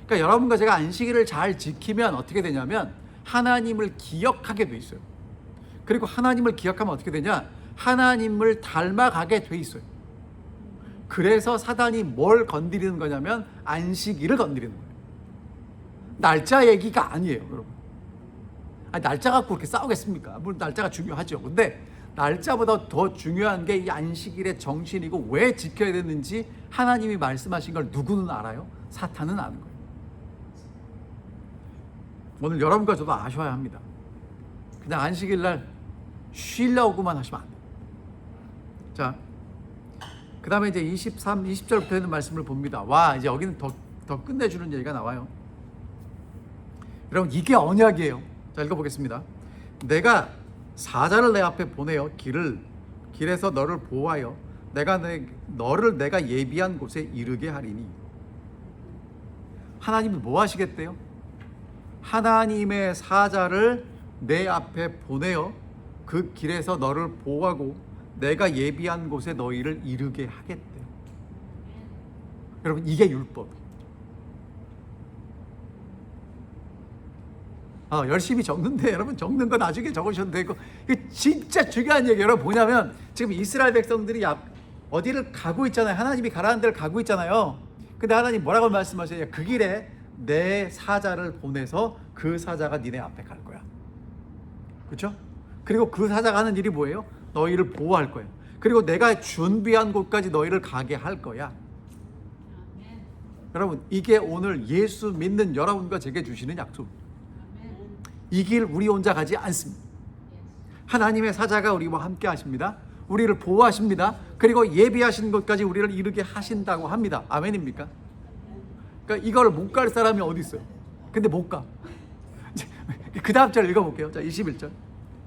그러니까 여러분과 제가 안식일을 잘 지키면 어떻게 되냐면 하나님을 기억하게 돼 있어요. 그리고 하나님을 기억하면 어떻게 되냐? 하나님을 닮아가게 돼 있어요. 그래서 사단이 뭘 건드리는 거냐면 안식일을 건드리는 거예요. 날짜 얘기가 아니에요, 여러분. 날짜 갖고 그렇게 싸우겠습니까? 물론 날짜가 중요하죠. 근데 날짜보다 더 중요한 게 이 안식일의 정신이고, 왜 지켜야 되는지 하나님이 말씀하신 걸 누구는 알아요? 사탄은 아는 거예요. 오늘 여러분과 저도 아셔야 합니다. 그냥 안식일 날 쉬려고만 하시면 안 돼요. 자, 그 다음에 이제 20절부터 있는 말씀을 봅니다. 와, 이제 여기는 더 끝내주는 얘기가 나와요. 여러분, 이게 언약이에요. 자, 읽어보겠습니다. 내가 사자를 내 앞에 보내어 길에서 너를 보호하여 너를 내가 예비한 곳에 이르게 하리니. 하나님이 뭐 하시겠대요? 하나님의 사자를 내 앞에 보내어 그 길에서 너를 보호하고 내가 예비한 곳에 너희를 이르게 하겠대요. 여러분, 이게 율법이에요. 열심히 적는데 여러분, 적는 거 나중에 적으셔도 되고, 이게 진짜 중요한 얘기예요. 여러분, 뭐냐면 지금 이스라엘 백성들이 어디를 가고 있잖아요. 하나님이 가라는 데를 가고 있잖아요. 근데 하나님 뭐라고 말씀하세요? 그 길에 내 사자를 보내서 그 사자가 니네 앞에 갈 거야. 그렇죠? 그리고 그 사자가 하는 일이 뭐예요? 너희를 보호할 거예요. 그리고 내가 준비한 곳까지 너희를 가게 할 거야. 여러분, 이게 오늘 예수 믿는 여러분과 제게 주시는 약속입니다. 이 길 우리 혼자 가지 않습니다. 하나님의 사자가 우리와 함께 하십니다. 우리를 보호하십니다. 그리고 예비하신 곳까지 우리를 이르게 하신다고 합니다. 아멘입니까? 그러니까 이걸 못 갈 사람이 어디 있어요? 근데 못 가. 그 다음 절 읽어볼게요. 자, 21절.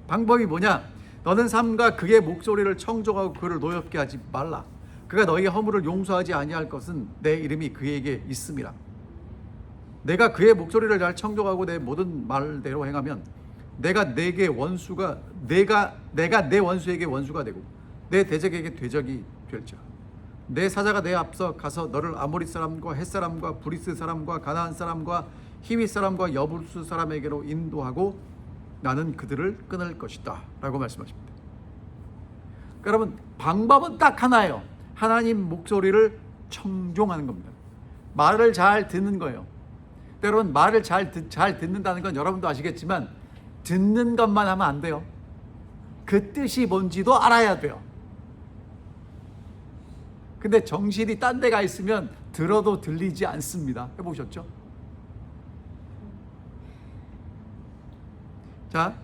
방법이 뭐냐? 너는 삼가 그의 목소리를 청종하고 그를 노엽게 하지 말라. 그가 너희의 허물을 용서하지 아니할 것은 내 이름이 그에게 있음이라. 내가 그의 목소리를 잘 청종하고 내 모든 말대로 행하면 내가 내 원수에게 원수가 되고 내 대적에게 대적이 될지라. 내 사자가 내 앞서 가서 너를 아모리 사람과 헷 사람과 브리스 사람과 가나안 사람과 히윗 사람과 여부스 사람에게로 인도하고 나는 그들을 끊을 것이다 라고 말씀하십니다. 그러니까 여러분, 방법은 딱 하나예요. 하나님 목소리를 청종하는 겁니다. 말을 잘 듣는 거예요. 여러분, 말을 잘 듣는다는 건 여러분도 아시겠지만 듣는 것만 하면 안 돼요. 그 뜻이 뭔지도 알아야 돼요. 근데 정신이 딴 데 가 있으면 들어도 들리지 않습니다. 해보셨죠? 자,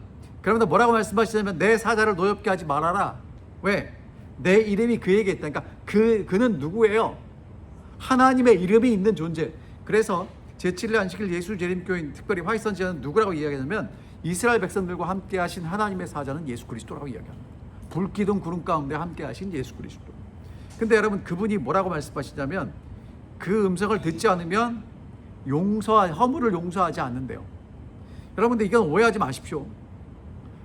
그러면 뭐라고 말씀하시냐면 내 사자를 노엽게 하지 말아라. 왜? 내 이름이 그에게 있다. 그러니까 그는 누구예요? 하나님의 이름이 있는 존재. 그래서 제7일 안식일 예수재림교인 특별히 화이트선지자는 누구라고 이야기하냐면 이스라엘 백성들과 함께 하신 하나님의 사자는 예수 그리스도라고 이야기합니다. 불기둥 구름 가운데 함께 하신 예수 그리스도. 근데 여러분 그분이 뭐라고 말씀하시냐면 그 음성을 듣지 않으면 허물을 용서하지 않는데요. 여러분들 이건 오해하지 마십시오.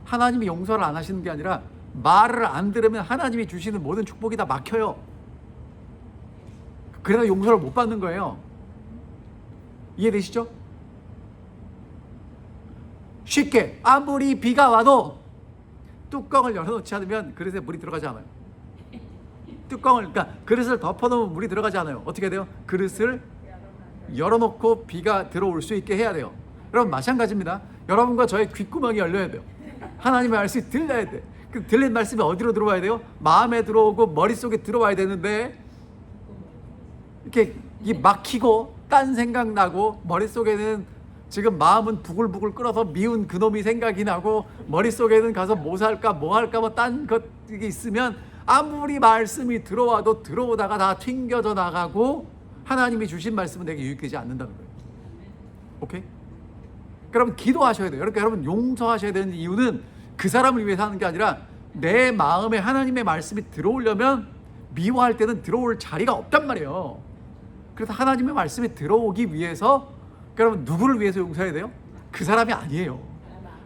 하나님이 용서를 안 하시는 게 아니라 말을 안 들으면 하나님이 주시는 모든 축복이 다 막혀요. 그래서 용서를 못 받는 거예요. 이해되시죠? 쉽게 아무리 비가 와도 뚜껑을 열어놓지 않으면 그릇에 물이 들어가지 않아요. 그러니까 그릇을 덮어놓으면 물이 들어가지 않아요. 어떻게 돼요? 그릇을 열어놓고 비가 들어올 수 있게 해야 돼요. 여러분 마찬가지입니다. 여러분과 저의 귓구멍이 열려야 돼요. 하나님의 말씀이 들려야 돼. 그 들린 말씀이 어디로 들어와야 돼요? 마음에 들어오고 머릿속에 들어와야 되는데 이렇게 막히고 딴 생각 나고 머릿속에는 지금 마음은 부글부글 끓어서 미운 그놈이 생각이 나고 머릿속에는 가서 뭐 살까 뭐 할까 뭐 딴 것이 있으면 아무리 말씀이 들어와도 들어오다가 다 튕겨져 나가고 하나님이 주신 말씀은 내게 유익되지 않는다는 거예요. 오케이? 여러분 기도하셔야 돼요. 그러니까 여러분 용서하셔야 되는 이유는 그 사람을 위해서 하는 게 아니라 내 마음에 하나님의 말씀이 들어오려면 미워할 때는 들어올 자리가 없단 말이에요. 그래서 하나님의 말씀이 들어오기 위해서 여러분 누구를 위해서 용서해야 돼요? 그 사람이 아니에요.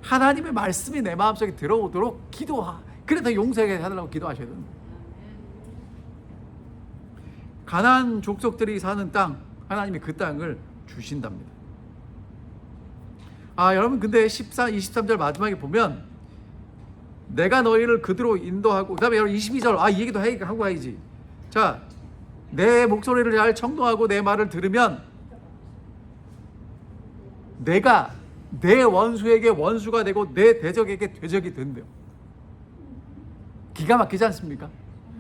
하나님의 말씀이 내 마음속에 들어오도록 그래서 용서해 달라고 기도하셔야 됩니다. 가나안 족속들이 사는 땅, 하나님이 그 땅을 주신답니다. 여러분 근데 23절 마지막에 보면 내가 너희를 그대로 인도하고, 그 다음에 여러분 22절 이 얘기도 하고 가야지. 자, 내 목소리를 잘 청동하고 내 말을 들으면 내가 내 원수에게 원수가 되고 내 대적에게 대적이 된대요. 기가 막히지 않습니까?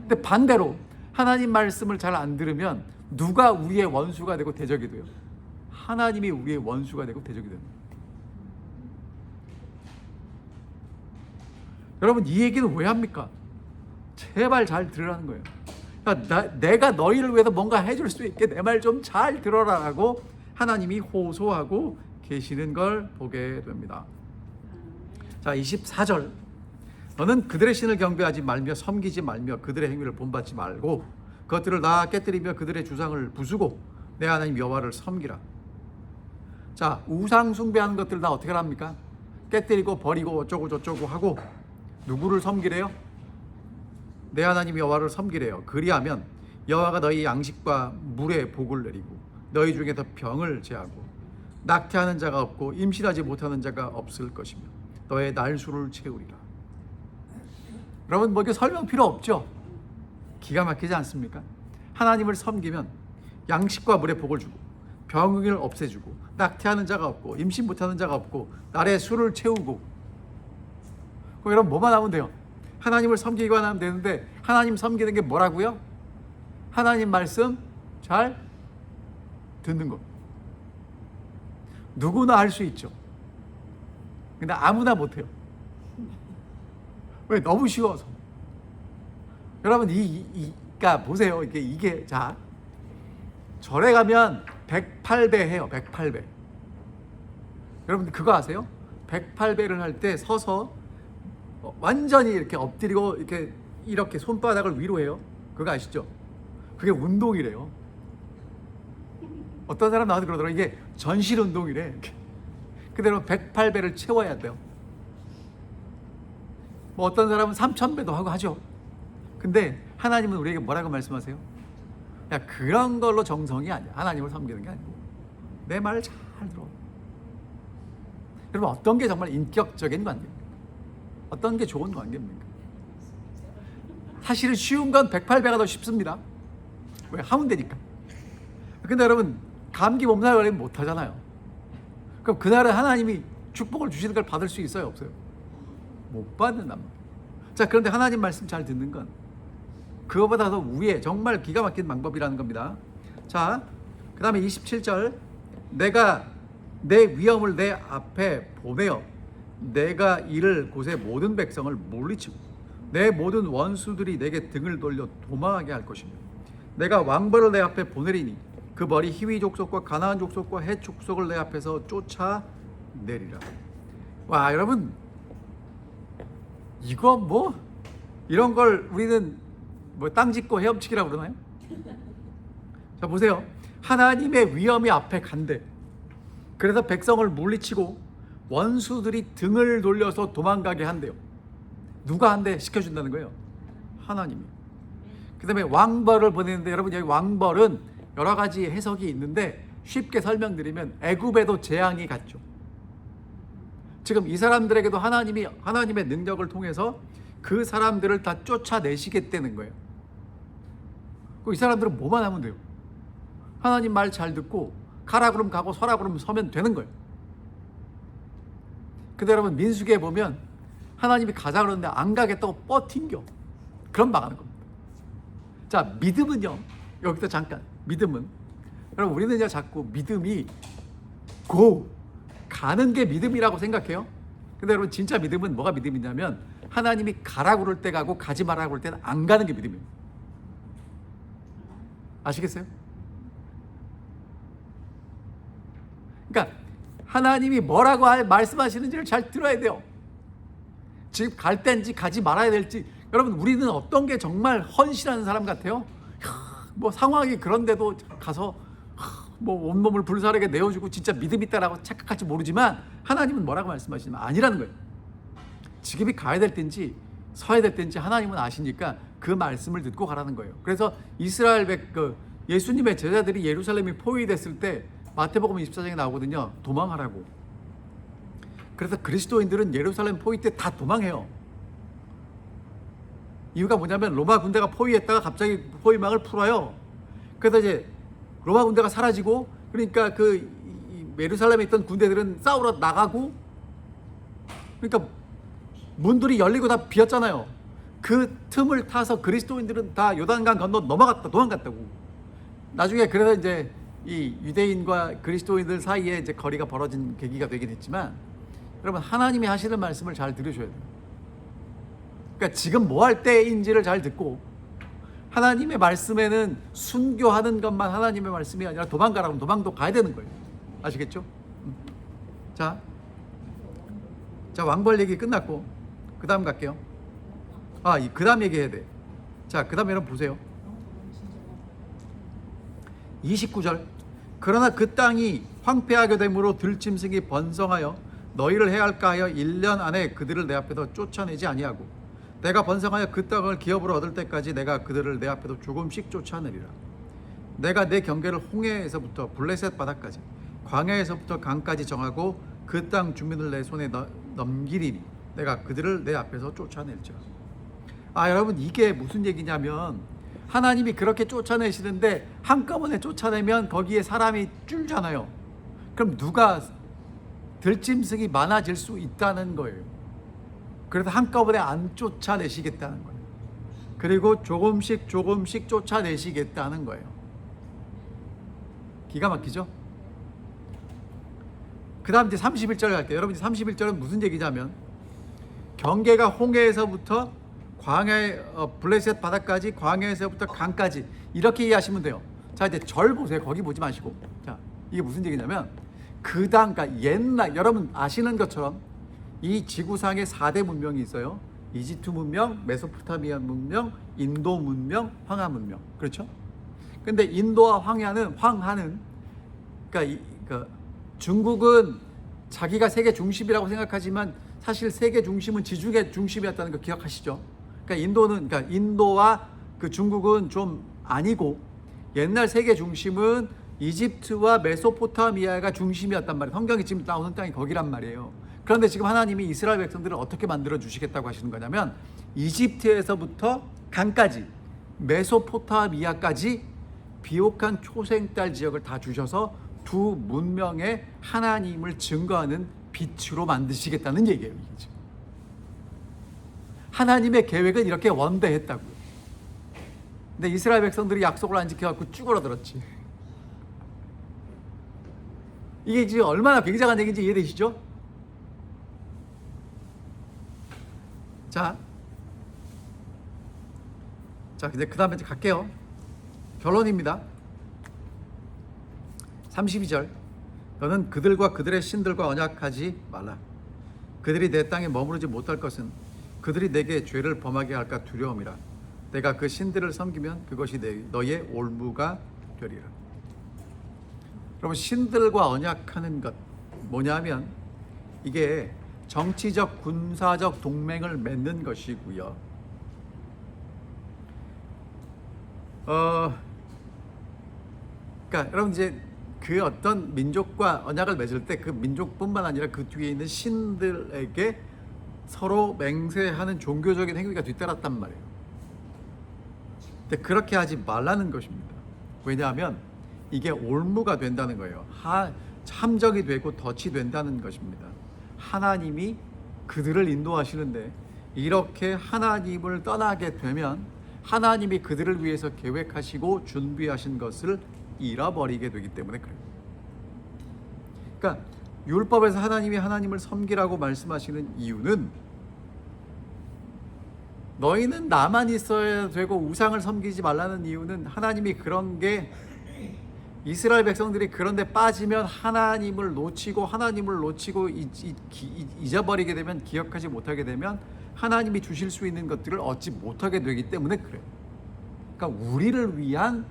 근데 반대로 하나님 말씀을 잘 안 들으면 누가 우리의 원수가 되고 대적이 돼요? 하나님이 우리의 원수가 되고 대적이 됩니다. 여러분 이 얘기는 왜 합니까? 제발 잘 들으라는 거예요. 내가 너희를 위해서 뭔가 해줄 수 있게 내 말 좀 잘 들어라라고 하나님이 호소하고 계시는 걸 보게 됩니다. 자, 24절 너는 그들의 신을 경배하지 말며 섬기지 말며 그들의 행위를 본받지 말고 그것들을 다 깨뜨리며 그들의 주상을 부수고 내 하나님 여호와를 섬기라. 자, 우상 숭배하는 것들 다 어떻게 합니까? 깨뜨리고 버리고 어쩌고 저쩌고 하고 누구를 섬기래요? 내 하나님 여호와를 섬기래요. 그리하면 여호와가 너희 양식과 물의 복을 내리고 너희 중에서 병을 제하고 낙태하는 자가 없고 임신하지 못하는 자가 없을 것이며 너의 날수를 채우리라. 여러분 뭐 이게 설명 필요 없죠? 기가 막히지 않습니까? 하나님을 섬기면 양식과 물의 복을 주고 병을 없애주고 낙태하는 자가 없고 임신 못하는 자가 없고 날의 수를 채우고. 그럼 여러분 뭐만 하면 돼요? 하나님을 섬기기만 하면 되는데 하나님 섬기는 게 뭐라고요? 하나님 말씀 잘 듣는 것. 누구나 할 수 있죠. 근데 아무나 못해요. 왜? 너무 쉬워서. 여러분 그러니까 보세요. 이게 자 절에 가면 108배 해요. 108배. 여러분 그거 아세요? 108배를 할 때 서서 완전히 이렇게 엎드리고 이렇게 손바닥을 위로 해요. 그거 아시죠? 그게 운동이래요. 어떤 사람 나한테 그러더라고요. 이게 전신 운동이래. 그대로 108배를 채워야 돼요. 뭐 어떤 사람은 3000배도 하고 하죠. 근데 하나님은 우리에게 뭐라고 말씀하세요? 야, 그런 걸로 정성이 아니야. 하나님을 섬기는 게 아니고 내 말을 잘 들어. 여러분 어떤 게 정말 인격적인 관계입니까? 어떤 게 좋은 관계입니까? 사실은 쉬운 건 108배가 더 쉽습니다. 왜? 하면 되니까. 근데 여러분 감기 몸살 걸리면 못 하잖아요. 그럼 그날은 하나님이 축복을 주시는 걸 받을 수 있어요? 없어요? 못 받는단 말이에요. 자, 그런데 하나님 말씀 잘 듣는 건 그거보다 더 위에 정말 기가 막힌 방법이라는 겁니다. 자, 그 다음에 27절, 내가 내 위엄을 내 앞에 보내어 내가 이를 곳의 모든 백성을 물리치고 내 모든 원수들이 내게 등을 돌려 도망하게 할 것이며 내가 왕벌을 내 앞에 보내리니 그 머리 히위 족속과 가나안 족속과 헷 족속을 내 앞에서 쫓아내리라. 와, 여러분, 이거 뭐 이런 걸 우리는 뭐 땅 짓고 헤엄치기라고 그러나요? 자, 보세요. 하나님의 위엄이 앞에 간대. 그래서 백성을 물리치고 원수들이 등을 돌려서 도망가게 한대요. 누가 한대? 시켜준다는 거예요. 하나님이. 그 다음에 왕벌을 보내는데, 여러분, 여기 왕벌은 여러 가지 해석이 있는데 쉽게 설명드리면 애굽에도 재앙이 갔죠. 지금 이 사람들에게도 하나님이 하나님의 능력을 통해서 그 사람들을 다 쫓아내시겠다는 거예요. 이 사람들은 뭐만 하면 돼요? 하나님 말 잘 듣고 가라 그러면 가고 서라 그러면 서면 되는 거예요. 근데 여러분, 민수기에 보면 하나님이 가자 그러는데 안 가겠다고 뻗팅겨. 그럼 망하는 겁니다. 자, 믿음은요, 여기서 잠깐, 믿음은, 여러분, 우리는요 자꾸 믿음이 가는 게 믿음이라고 생각해요. 근데 여러분, 진짜 믿음은 뭐가 믿음이냐면 하나님이 가라고 그럴 때 가고 가지 말라고 그럴 때는 안 가는 게 믿음이에요. 아시겠어요? 그러니까 하나님이 뭐라고 말씀하시는지를 잘 들어야 돼요. 지금 갈 때인지 가지 말아야 될지. 여러분, 우리는 어떤 게 정말 헌신하는 사람 같아요? 뭐 상황이 그런데도 가서 뭐 온몸을 불사르게 내어주고 진짜 믿음 있다라고 착각할지 모르지만 하나님은 뭐라고 말씀하시냐면 아니라는 거예요. 지금이 가야 될 때인지 서야 될 때인지 하나님은 아시니까 그 말씀을 듣고 가라는 거예요. 그래서 이스라엘 예수님의 제자들이 예루살렘이 포위됐을 때 마태복음 24장에 나오거든요. 도망하라고. 그래서 그리스도인들은 예루살렘 포위 때 다 도망해요. 이유가 뭐냐면 로마 군대가 포위했다가 갑자기 포위망을 풀어요. 그래서 이제 로마 군대가 사라지고, 그러니까 그 예루살렘에 있던 군대들은 싸우러 나가고, 그러니까 문들이 열리고 다 비었잖아요. 그 틈을 타서 그리스도인들은 다 요단강 건너 도망갔다고. 나중에 그래서 이제 이 유대인과 그리스도인들 사이에 이제 거리가 벌어진 계기가 되긴 했지만, 여러분, 하나님이 하시는 말씀을 잘 들으셔야 돼요. 그러니까 지금 뭐 할 때인지를 잘 듣고, 하나님의 말씀에는 순교하는 것만 하나님의 말씀이 아니라 도망가라면 도망도 가야 되는 거예요. 아시겠죠? 자, 왕벌 얘기 끝났고 그 다음 갈게요. 그 다음 얘기해야 돼. 자, 그 다음 여러분 보세요. 29절, 그러나 그 땅이 황폐하게 되므로 들짐승이 번성하여 너희를 해할까 하여 1년 안에 그들을 내 앞에서 쫓아내지 아니하고 내가 번성하여 그 땅을 기업으로 얻을 때까지 내가 그들을 내 앞에서 조금씩 쫓아내리라. 내가 내 경계를 홍해에서부터 블레셋 바다까지 광야에서부터 강까지 정하고 그 땅 주민을 내 손에 넘기리니 내가 그들을 내 앞에서 쫓아낼지라. 여러분, 이게 무슨 얘기냐면 하나님이 그렇게 쫓아내시는데 한꺼번에 쫓아내면 거기에 사람이 줄잖아요. 그럼 누가 들짐승이 많아질 수 있다는 거예요. 그래서 한꺼번에 안 쫓아내시겠다는 거예요. 그리고 조금씩 쫓아내시겠다는 거예요. 기가 막히죠? 그 다음 이제 31절 갈게요. 여러분, 31절은 무슨 얘기냐면 경계가 홍해에서부터 광야의 블레셋 바다까지, 광야에서부터 강까지, 이렇게 이해하시면 돼요. 자, 이제 절 보세요. 거기 보지 마시고. 자, 이게 무슨 얘기냐면 그 다음, 그러니까 옛날, 여러분 아시는 것처럼 이 지구상에 4대 문명이 있어요. 이집트 문명, 메소포타미아 문명, 인도 문명, 황하 문명. 그렇죠? 근데 인도와 황하는 그러니까 중국은 자기가 세계 중심이라고 생각하지만 사실 세계 중심은 지중해 중심이었다는 거 기억하시죠? 그러니까 인도와 그 중국은 좀 아니고, 옛날 세계 중심은 이집트와 메소포타미아가 중심이었단 말이에요. 성경이 지금 나오는 땅이 거기란 말이에요. 그런데 지금 하나님이 이스라엘 백성들을 어떻게 만들어 주시겠다고 하시는 거냐면 이집트에서부터 강까지, 메소포타미아까지 비옥한 초생딸 지역을 다 주셔서 두 문명의 하나님을 증거하는 빛으로 만드시겠다는 얘기예요. 이게 지금 하나님의 계획은 이렇게 원대했다고요. 근데 이스라엘 백성들이 약속을 안 지켜갖고 쭈그러들었지. 이게 지금 얼마나 굉장한 얘기인지 이해되시죠? 자, 이제 그 다음에 갈게요. 결론입니다. 32절. 너는 그들과 그들의 신들과 언약하지 말라. 그들이 내 땅에 머무르지 못할 것은 그들이 내게 죄를 범하게 할까 두려움이라. 내가 그 신들을 섬기면 그것이 너의 올무가 되리라. 여러분, 신들과 언약하는 것 뭐냐면 이게 정치적 군사적 동맹을 맺는 것이고요. 그러니까 여러분, 이제 그 어떤 민족과 언약을 맺을 때 그 민족뿐만 아니라 그 뒤에 있는 신들에게 서로 맹세하는 종교적인 행위가 뒤따랐단 말이에요. 근데 그렇게 하지 말라는 것입니다. 왜냐하면 이게 올무가 된다는 거예요. 함정이 되고 덫이 된다는 것입니다. 하나님이 그들을 인도하시는데 이렇게 하나님을 떠나게 되면 하나님이 그들을 위해서 계획하시고 준비하신 것을 잃어버리게 되기 때문에 그래요. 그러니까 율법에서 하나님이 하나님을 섬기라고 말씀하시는 이유는 너희는 나만 있어야 되고 우상을 섬기지 말라는 이유는 하나님이 그런 게 이스라엘 백성들이 그런데 빠지면 하나님을 놓치고 잊어버리게 되면 기억하지 못하게 되면 하나님이 주실 수 있는 것들을 얻지 못하게 되기 때문에 그래요. 그러니까 우리를 위한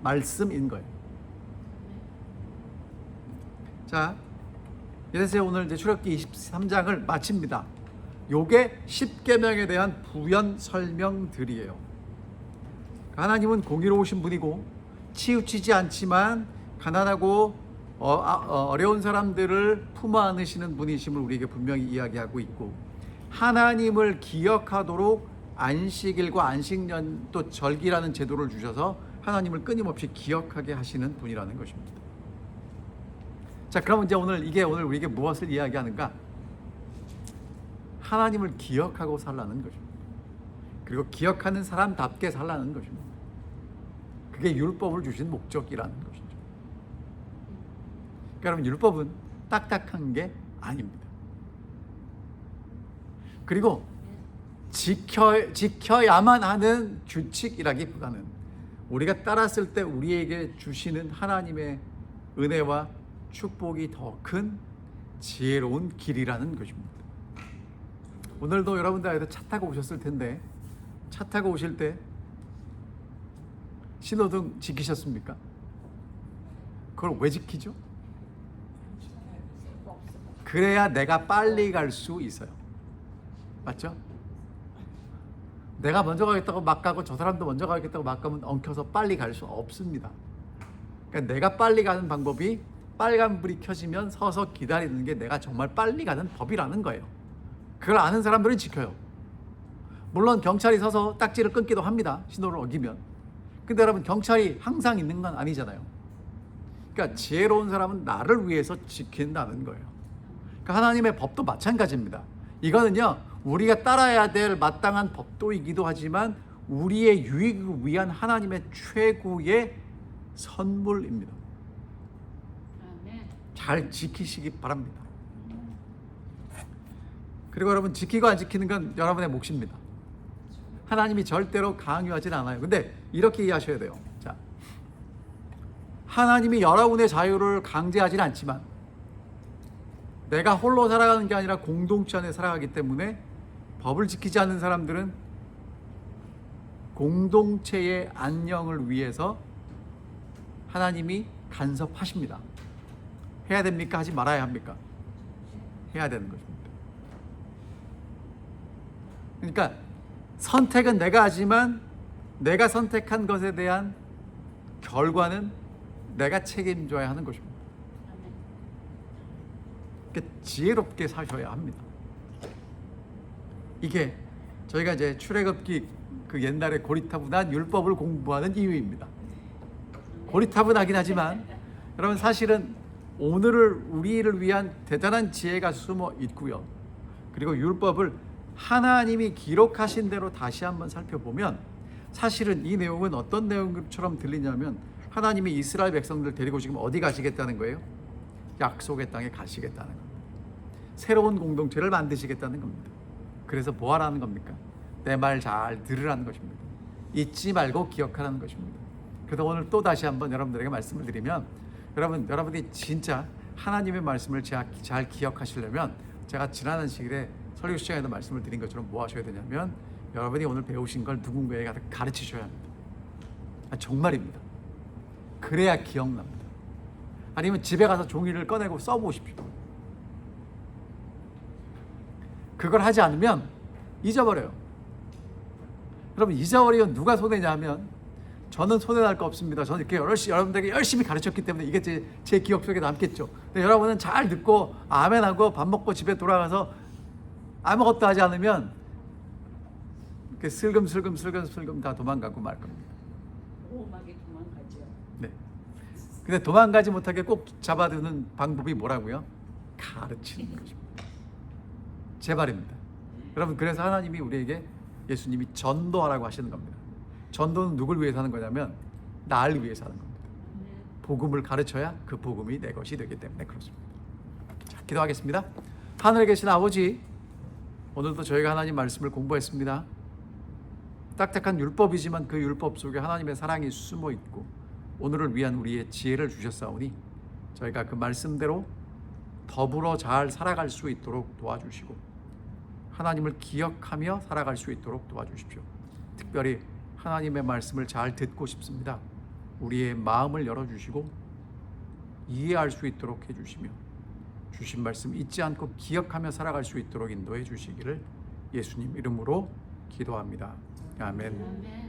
말씀인 거예요. 자, 이래서 오늘 이제 출애굽기 23장을 마칩니다. 요게 10계명에 대한 부연 설명들이에요. 하나님은 공의로우신 분이고 치우치지 않지만 가난하고 어려운 사람들을 품어 안으시는 분이심을 우리에게 분명히 이야기하고 있고, 하나님을 기억하도록 안식일과 안식년 또 절기라는 제도를 주셔서 하나님을 끊임없이 기억하게 하시는 분이라는 것입니다. 자, 그럼 이제 오늘 우리에게 무엇을 이야기하는가? 하나님을 기억하고 살라는 것입니다. 그리고 기억하는 사람답게 살라는 것입니다. 그게 율법을 주신 목적이라는 것이죠. 그러니까 여러분, 율법은 딱딱한 게 아닙니다. 그리고 지켜야만 하는 규칙이라기보다는 우리가 따랐을 때 우리에게 주시는 하나님의 은혜와 축복이 더 큰 지혜로운 길이라는 것입니다. 오늘도 여러분들 차 타고 오셨을 텐데, 차 타고 오실 때 신호등 지키셨습니까? 그걸 왜 지키죠? 그래야 내가 빨리 갈 수 있어요. 맞죠? 내가 먼저 가겠다고 막 가고 저 사람도 먼저 가겠다고 막 가면 엉켜서 빨리 갈 수 없습니다. 그러니까 내가 빨리 가는 방법이 빨간불이 켜지면 서서 기다리는 게 내가 정말 빨리 가는 법이라는 거예요. 그걸 아는 사람들은 지켜요. 물론 경찰이 서서 딱지를 끊기도 합니다. 신호를 어기면. 근데 여러분, 경찰이 항상 있는 건 아니잖아요. 그러니까 지혜로운 사람은 나를 위해서 지킨다는 거예요. 그러니까 하나님의 법도 마찬가지입니다. 이거는요, 우리가 따라야 될 마땅한 법도이기도 하지만 우리의 유익을 위한 하나님의 최고의 선물입니다. 잘 지키시기 바랍니다. 그리고 여러분, 지키고 안 지키는 건 여러분의 몫입니다. 하나님이 절대로 강요하진 않아요. 근데 이렇게 이해하셔야 돼요. 자, 하나님이 여러분의 자유를 강제하진 않지만 내가 홀로 살아가는 게 아니라 공동체 안에 살아가기 때문에 법을 지키지 않는 사람들은 공동체의 안녕을 위해서 하나님이 간섭하십니다. 해야 됩니까? 하지 말아야 합니까? 해야 되는 것입니다. 그러니까 선택은 내가 하지만 내가 선택한 것에 대한 결과는 내가 책임져야 하는 것입니다. 그러니까 지혜롭게 사셔야 합니다. 이게 저희가 이제 출애굽기 그 옛날에 고리타분한 율법을 공부하는 이유입니다. 고리타분하긴 하지만 여러분, 사실은 오늘을 우리를 위한 대단한 지혜가 숨어 있고요. 그리고 율법을 하나님이 기록하신 대로 다시 한번 살펴보면 사실은 이 내용은 어떤 내용처럼 들리냐면 하나님이 이스라엘 백성들 데리고 지금 어디 가시겠다는 거예요? 약속의 땅에 가시겠다는 겁니다. 새로운 공동체를 만드시겠다는 겁니다. 그래서 뭐 하라는 겁니까? 내 말 잘 들으라는 것입니다. 잊지 말고 기억하라는 것입니다. 그래서 오늘 또 다시 한번 여러분들에게 말씀을 드리면 여러분이 진짜 하나님의 말씀을 잘 기억하시려면 제가 지난 시간에 설교 시간에도 말씀을 드린 것처럼 뭐 하셔야 되냐면 여러분이 오늘 배우신 걸 누군가에게 가르치셔야 합니다. 정말입니다. 그래야 기억납니다. 아니면 집에 가서 종이를 꺼내고 써보십시오. 그걸 하지 않으면 잊어버려요. 여러분 잊어버리면 누가 손해냐 하면 저는 손해날 거 없습니다. 저는 이렇게 여러분들에게 열심히 가르쳤기 때문에 이게 제 기억 속에 남겠죠. 근데 여러분은 잘 듣고 아멘하고 밥 먹고 집에 돌아가서 아무것도 하지 않으면 이렇게 슬금 다 도망가고 말 겁니다. 오막에 도망가죠. 네. 근데 도망가지 못하게 꼭 잡아두는 방법이 뭐라고요? 가르치는 것입니다. 제 말입니다. 여러분 그래서 하나님이 우리에게 예수님이 전도하라고 하시는 겁니다. 전도는 누굴 위해서 하는 거냐면 나를 위해서 하는 겁니다. 복음을 가르쳐야 그 복음이 내 것이 되기 때문에 그렇습니다. 자, 기도하겠습니다. 하늘에 계신 아버지, 오늘도 저희가 하나님 말씀을 공부했습니다. 딱딱한 율법이지만 그 율법 속에 하나님의 사랑이 숨어 있고 오늘을 위한 우리의 지혜를 주셨사오니 저희가 그 말씀대로 더불어 잘 살아갈 수 있도록 도와주시고 하나님을 기억하며 살아갈 수 있도록 도와주십시오. 특별히 하나님의 말씀을 잘 듣고 싶습니다. 우리의 마음을 열어주시고 이해할 수 있도록 해주시며 주신 말씀 잊지 않고 기억하며 살아갈 수 있도록 인도해 주시기를 예수님 이름으로 기도합니다. 아멘.